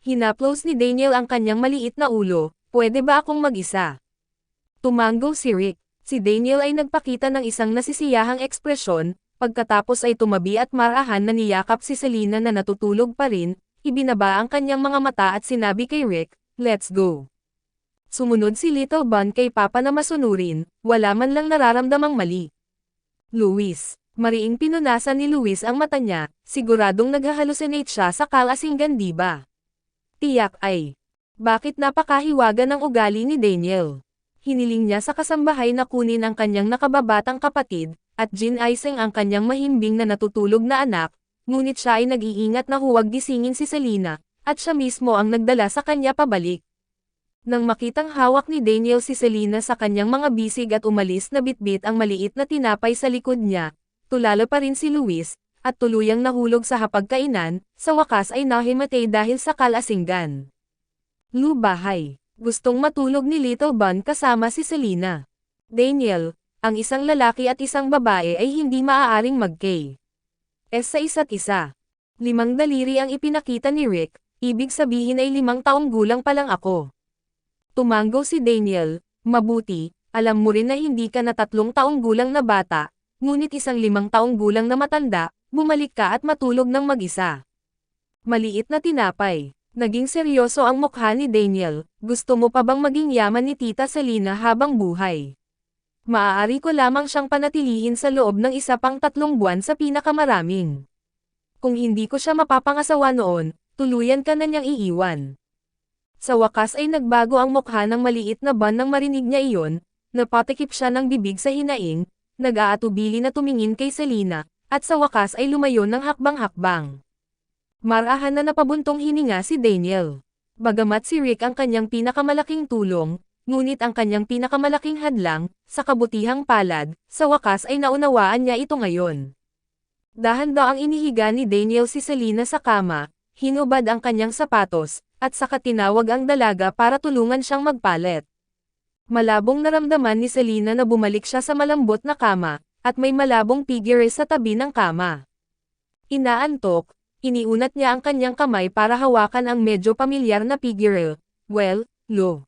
Hinaplos ni Daniel ang kanyang maliit na ulo, "Pwede ba akong mag-isa?" Tumango si Rick. Si Daniel ay nagpakita ng isang nasisiyahang ekspresyon, pagkatapos ay tumabi at marahan na niyakap si Selena na natutulog pa rin, ibinaba ang kanyang mga mata at sinabi kay Rick, "Let's go." Sumunod si Little Bun kay Papa na masunurin, wala man lang nararamdamang mali. Luis. Mariing pinunasan ni Luis ang mata niya, siguradong naghahalusinate siya sa kalasinggan di ba? Tiyak ay. Bakit napakahiwaga ng ugali ni Daniel? Hiniling niya sa kasambahay na kunin ang kanyang nakababatang kapatid, at Jin Aiseng ang kanyang mahimbing na natutulog na anak, ngunit siya ay nag-iingat na huwag gisingin si Selena, at siya mismo ang nagdala sa kanya pabalik. Nang makitang hawak ni Daniel si Selena sa kanyang mga bisig at umalis na bitbit ang maliit na tinapay sa likod niya, tulala pa rin si Luis, at tuluyang nahulog sa hapagkainan, sa wakas ay nahimatay dahil sa kalasinggan. Bahay. Gustong matulog ni Little Bun kasama si Selena. Daniel, ang isang lalaki at isang babae ay hindi maaaring mag-K. Sa isa't isa. 5 daliri ang ipinakita ni Rick, ibig sabihin ay 5 taong gulang pa lang ako. Tumango si Daniel, "Mabuti, alam mo rin na hindi ka na 3 taong gulang na bata, ngunit isang 5 taong gulang na matanda, bumalik ka at matulog ng mag-isa." Maliit na tinapay. Naging seryoso ang mukha ni Daniel, "Gusto mo pa bang maging yaman ni Tita Selena habang buhay? Maaari ko lamang siyang panatilihin sa loob ng isa pang 3 buwan sa pinakamaraming. Kung hindi ko siya mapapangasawa noon, tuluyan ka na niyang iiwan." Sa wakas ay nagbago ang mukha ng maliit na Bun nang marinig niya iyon, napatikip siya ng bibig sa hinaing, nag-aatubili na tumingin kay Selena, at sa wakas ay lumayo ng hakbang-hakbang. Marahan na napabuntong hininga si Daniel. Bagamat si Rick ang kanyang pinakamalaking tulong, ngunit ang kanyang pinakamalaking hadlang, sa kabutihang palad, sa wakas ay naunawaan niya ito ngayon. Dahan-daang inihiga ni Daniel si Selena sa kama, hinubad ang kanyang sapatos, at saka tinawag ang dalaga para tulungan siyang magpalit. Malabong naramdaman ni Selena na bumalik siya sa malambot na kama, at may malabong figure sa tabi ng kama. Inaantok, iniunat niya ang kanyang kamay para hawakan ang medyo pamilyar na figure. "Well, Lo.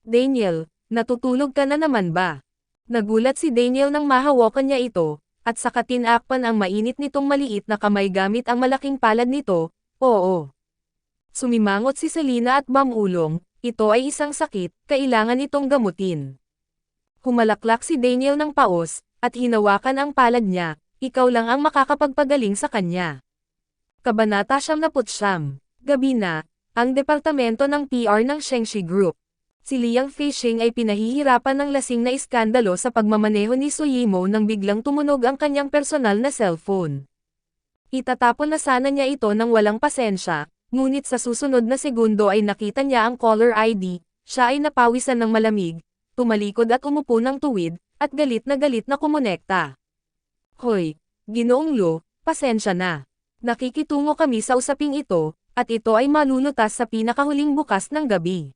Daniel, natutulog ka na naman ba?" Nagulat si Daniel nang mahawakan niya ito, at saka tinakpan ang mainit nitong maliit na kamay gamit ang malaking palad nito. "Oo." Sumimangot si Selena at bumulong, "Ito ay isang sakit, kailangan itong gamutin." Humalaklak si Daniel ng paos, at hinawakan ang palad niya, ikaw lang ang makakapagpagaling sa kanya. Kabanata 79. Gabi na, ang departamento ng PR ng Shengshi Group. Si Liang Feixing ay pinahihirapan ng lasing na iskandalo sa pagmamaneho ni Su Yimo nang biglang tumunog ang kanyang personal na cellphone. Itatapon na sana niya ito nang walang pasensya, ngunit sa susunod na segundo ay nakita niya ang caller ID, siya ay napawisan ng malamig, tumalikod at umupo ng tuwid, at galit na kumonekta. Hoy, Ginoong Lu, pasensya na. Nakikitungo kami sa usaping ito, at ito ay malulutas sa pinakahuling bukas ng gabi.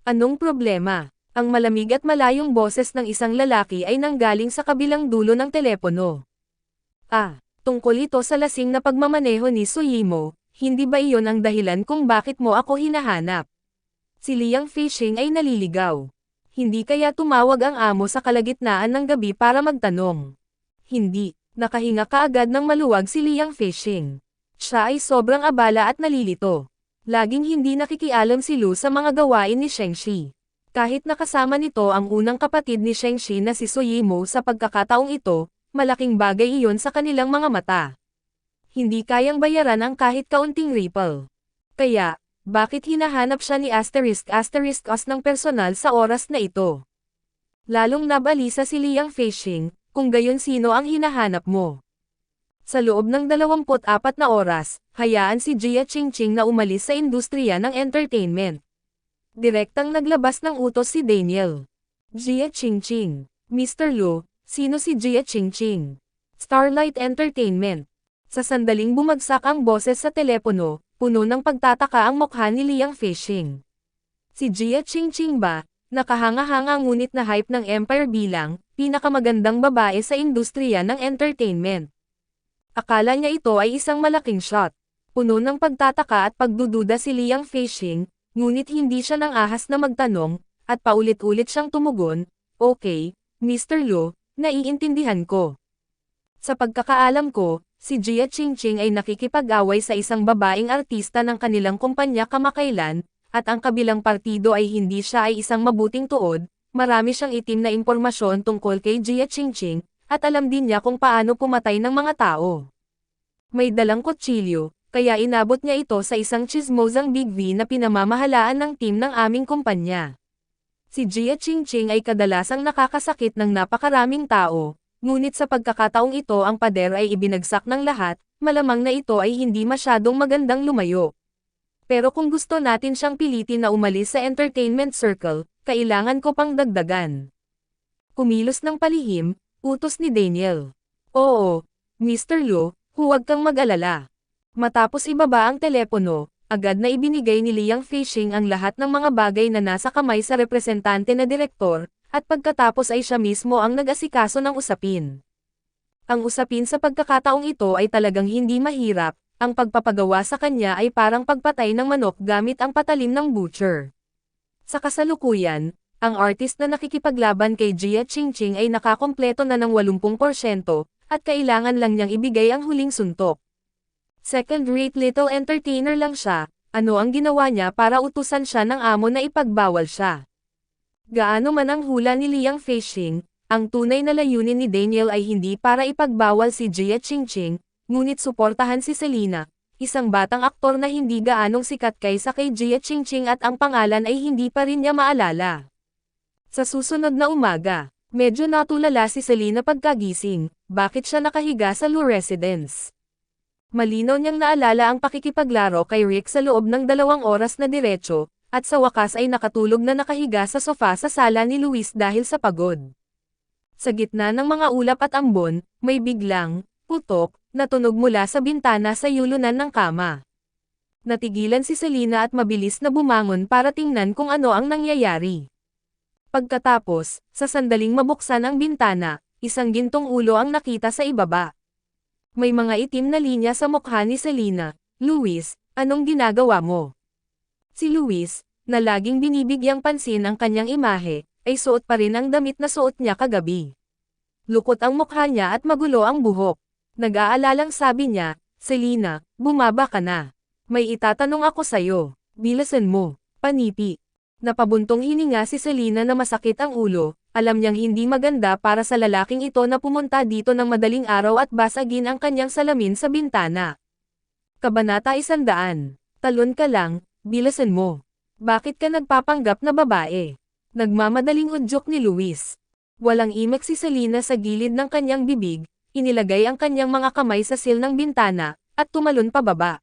Anong problema? Ang malamig at malayong boses ng isang lalaki ay nanggaling sa kabilang dulo ng telepono. Tungkol ito sa lasing na pagmamaneho ni Su Yimo, hindi ba iyon ang dahilan kung bakit mo ako hinahanap? Si Liang Feixing ay naliligaw. Hindi kaya tumawag ang amo sa kalagitnaan ng gabi para magtanong? Hindi, nakahinga kaagad ng maluwag si Liang Feixing. Siya ay sobrang abala at nalilito. Laging hindi nakikialam si Lu sa mga gawain ni Shengshi. Kahit nakasama nito ang unang kapatid ni Shengshi na si Su Yimo sa pagkakataong ito, malaking bagay iyon sa kanilang mga mata. Hindi kayang bayaran ang kahit kaunting ripple. Kaya, bakit hinahanap siya ni ***os ng personal sa oras na ito? Lalong nabalisa si Liang Feixing, kung gayon sino ang hinahanap mo. Sa loob ng 24 na oras, hayaan si Jia Qingqing na umalis sa industriya ng entertainment. Direktang naglabas ng utos si Daniel. Jia Qingqing, Mr. Lu, sino si Jia Qingqing? Starlight Entertainment. Sa sandaling bumagsak ang boses sa telepono, puno ng pagtataka ang mukha ni Liang Feixing. Si Jia Qingqing ba, nakahanga-hanga ngunit na hype ng Empire bilang pinakamagandang babae sa industriya ng entertainment. Akala niya ito ay isang malaking shot. Puno ng pagtataka at pagdududa si Liang Feixing, ngunit hindi siya nang ahas na magtanong, at paulit-ulit siyang tumugon, "Okay, Mr. Lu, naiintindihan ko." Sa pagkakaalam ko, si Jia Qingqing ay nakikipag-away sa isang babaeng artista ng kanilang kumpanya kamakailan, at ang kabilang partido ay hindi siya ay isang mabuting tuod, marami siyang itim na impormasyon tungkol kay Jia Qingqing, at alam din niya kung paano pumatay ng mga tao. May dalang kutsilyo, kaya inabot niya ito sa isang chismosang Big V na pinamamahalaan ng team ng aming kumpanya. Si Jia Qingqing ay kadalasang nakakasakit ng napakaraming tao, ngunit sa pagkakataong ito ang pader ay ibinagsak ng lahat, malamang na ito ay hindi masyadong magandang lumayo. Pero kung gusto natin siyang pilitin na umalis sa entertainment circle, kailangan ko pang dagdagan. Kumilos ng palihim, utos ni Daniel. Oo, Mr. Lu, huwag kang mag-alala. Matapos ibaba ang telepono, agad na ibinigay ni Liang Feixing ang lahat ng mga bagay na nasa kamay sa representante na direktor, at pagkatapos ay siya mismo ang nag-asikaso ng usapin. Ang usapin sa pagkakataong ito ay talagang hindi mahirap, ang pagpapagawa sa kanya ay parang pagpatay ng manok gamit ang patalim ng butcher. Sa kasalukuyan, ang artist na nakikipaglaban kay Jia Qingqing ay nakakompleto na ng 80%, at kailangan lang niyang ibigay ang huling suntok. Second-rate little entertainer lang siya, ano ang ginawa niya para utusan siya ng amo na ipagbawal siya? Gaano man ang hula ni Liang Feixing, ang tunay na layunin ni Daniel ay hindi para ipagbawal si Jia Qingqing, ngunit suportahan si Selena, isang batang aktor na hindi gaanong sikat kaysa kay Jia Qingqing at ang pangalan ay hindi pa rin niya maalala. Sa susunod na umaga, medyo natulala si Selena pagkagising, bakit siya nakahiga sa Lu residence. Malinaw niyang naalala ang pakikipaglaro kay Rick sa loob ng 2 oras na diretso, at sa wakas ay nakatulog na nakahiga sa sofa sa sala ni Luis dahil sa pagod. Sa gitna ng mga ulap at ambon, may biglang putok na tunog mula sa bintana sa yulunan ng kama. Natigilan si Selena at mabilis na bumangon para tingnan kung ano ang nangyayari. Pagkatapos, sa sandaling mabuksan ang bintana, isang gintong ulo ang nakita sa ibaba. May mga itim na linya sa mukha ni Selena. "Luis, anong ginagawa mo?" Si Luis, na laging binibigyang pansin ang kanyang imahe, ay suot pa rin ang damit na suot niya kagabi. Lukot ang mukha niya at magulo ang buhok. Nag-aalalang sabi niya, "Selena, bumaba ka na. May itatanong ako sa'yo. Bilasan mo." Panipi. Napabuntong hininga si Selena na masakit ang ulo, Alam niyang hindi maganda para sa lalaking ito na pumunta dito ng madaling araw at basagin ang kanyang salamin sa bintana. Kabanata 100. Talon ka lang, bilasan mo. Bakit ka nagpapanggap na babae? Nagmamadaling udyok ni Luis. Walang imek si Selena sa gilid ng kanyang bibig, inilagay ang kanyang mga kamay sa sill ng bintana, at tumalon pababa.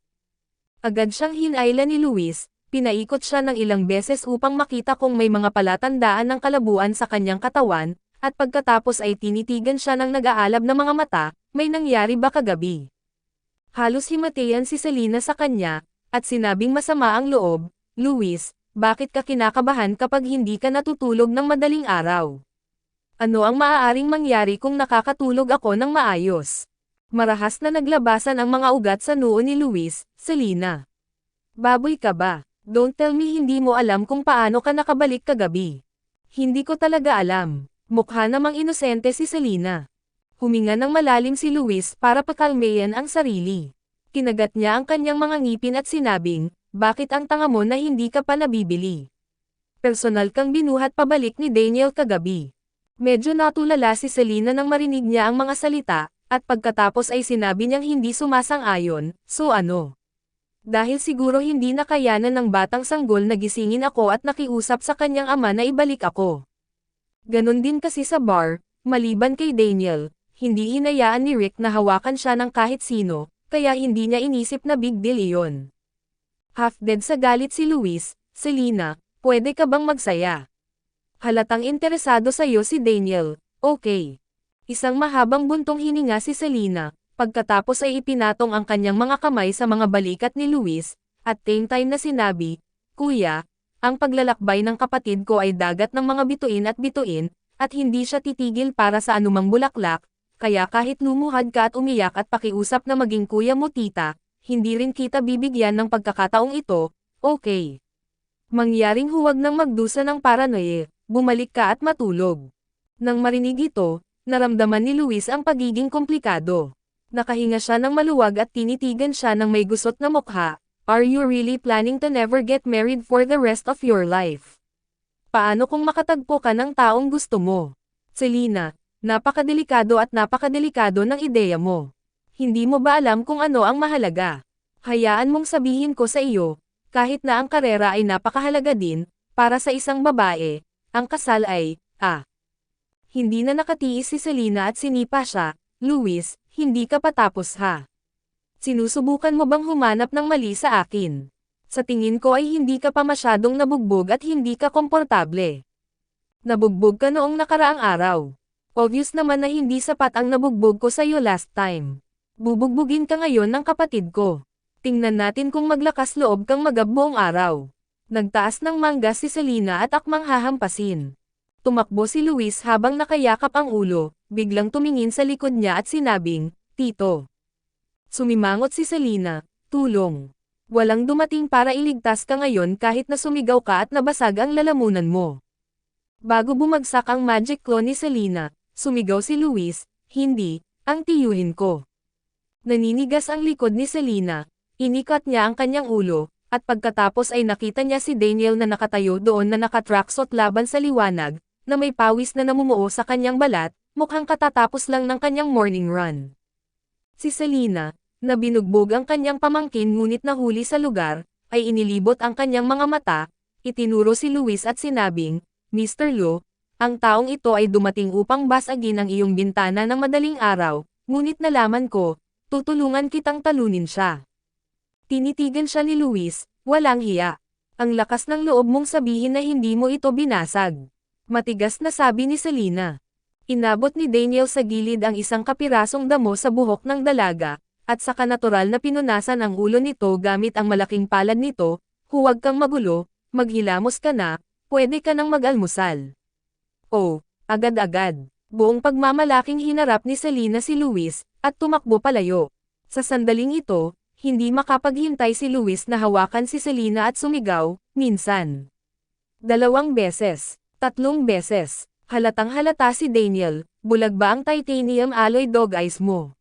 Agad siyang hinayla ni Luis, pinaikot siya ng ilang beses upang makita kung may mga palatandaan ng kalabuan sa kanyang katawan, at pagkatapos ay tinitigan siya ng nag-aalab na mga mata, may nangyari ba kagabi? Halos himatayan si Selena sa kanya, at sinabing masama ang loob, Luis, bakit ka kinakabahan kapag hindi ka natutulog ng madaling araw? Ano ang maaaring mangyari kung nakakatulog ako ng maayos? Marahas na naglabasan ang mga ugat sa noo ni Luis, Selena. Baboy ka ba? Don't tell me hindi mo alam kung paano ka nakabalik kagabi. Hindi ko talaga alam. Mukha namang inosente si Selena. Huminga ng malalim si Luis para pakalmayan ang sarili. Kinagat niya ang kanyang mga ngipin at sinabing, bakit ang tanga mo na hindi ka pa nabibili? Personal kang binuhat pabalik ni Daniel kagabi. Medyo natulala si Selena nang marinig niya ang mga salita, at pagkatapos ay sinabi niyang hindi sumasang-ayon, so ano? Dahil siguro hindi nakayanan ng batang sanggol na gisingin ako at nakiusap sa kanyang ama na ibalik ako. Ganon din kasi sa bar, maliban kay Daniel. Hindi hinayaan ni Rick na hawakan siya ng kahit sino, kaya hindi niya inisip na big deal iyon. Half-dead sa galit si Luis, Selena, pwede ka bang magsaya? Halatang interesado sa iyo si Daniel, okay. Isang mahabang buntong hininga si Selena, pagkatapos ay ipinatong ang kanyang mga kamay sa mga balikat ni Luis, at same time na sinabi, Kuya, ang paglalakbay ng kapatid ko ay dagat ng mga bituin, at hindi siya titigil para sa anumang bulaklak. Kaya kahit lumuhad ka at umiyak at pakiusap na maging kuya mo tita, hindi rin kita bibigyan ng pagkakataong ito, okay. Mangyaring huwag nang magdusa ng paranoia, bumalik ka at matulog. Nang marinig ito, naramdaman ni Luis ang pagiging komplikado. Nakahinga siya ng maluwag at tinitigan siya ng may gusot na mukha, are you really planning to never get married for the rest of your life? Paano kung makatagpo ka ng taong gusto mo? Selena, napakadelikado ng ideya mo. Hindi mo ba alam kung ano ang mahalaga? Hayaan mong sabihin ko sa iyo, kahit na ang karera ay napakahalaga din, para sa isang babae, ang kasal ay, Hindi na nakatiis si Selena at sinipa siya, Luis, hindi ka patapos ha. Sinusubukan mo bang humanap ng mali sa akin? Sa tingin ko ay hindi ka pa masyadong nabugbog at hindi ka komportable. Nabugbog ka noong nakaraang araw. Obvious naman na hindi sapat ang nabugbog ko sa iyo last time. Bubugbugin ka ngayon ng kapatid ko. Tingnan natin kung maglakas loob kang magabbuong araw. Nagtaas ng mangga si Selena at akmang hahampasin. Tumakbo si Luis habang nakayakap ang ulo, biglang tumingin sa likod niya at sinabing, Tito. Sumimangot si Selena, tulong. Walang dumating para iligtas ka ngayon kahit na sumigaw ka at nabasag ang lalamunan mo. Bago bumagsak ang magic claw ni Selena, sumigaw si Luis, hindi, ang tiyuhin ko. Naninigas ang likod ni Selena, inikat niya ang kanyang ulo, at pagkatapos ay nakita niya si Daniel na nakatayo doon na nakatracksuit laban sa liwanag, na may pawis na namumuo sa kanyang balat, mukhang katatapos lang ng kanyang morning run. Si Selena, na binugbog ang kanyang pamangkin ngunit nahuli sa lugar, ay inilibot ang kanyang mga mata, itinuro si Luis at sinabing, Mr. Lu, ang taong ito ay dumating upang basagin ang iyong bintana ng madaling araw, ngunit nalaman ko, tutulungan kitang talunin siya. Tinitigan siya ni Luis, walang hiya. Ang lakas ng loob mong sabihin na hindi mo ito binasag. Matigas na sabi ni Selena. Inabot ni Daniel sa gilid ang isang kapirasong damo sa buhok ng dalaga, at saka natural na pinunasan ang ulo nito gamit ang malaking palad nito, huwag kang magulo, maghilamos ka na, pwede ka nang mag-almusal. Oh, agad-agad. Buong pagmamalaking hinarap ni Selena si Luis, at tumakbo palayo. Sa sandaling ito, hindi makapaghintay si Luis na hawakan si Selena at sumigaw, minsan. 2 beses, 3 beses. Halatang halata si Daniel, bulag ba ang titanium alloy dog eyes mo?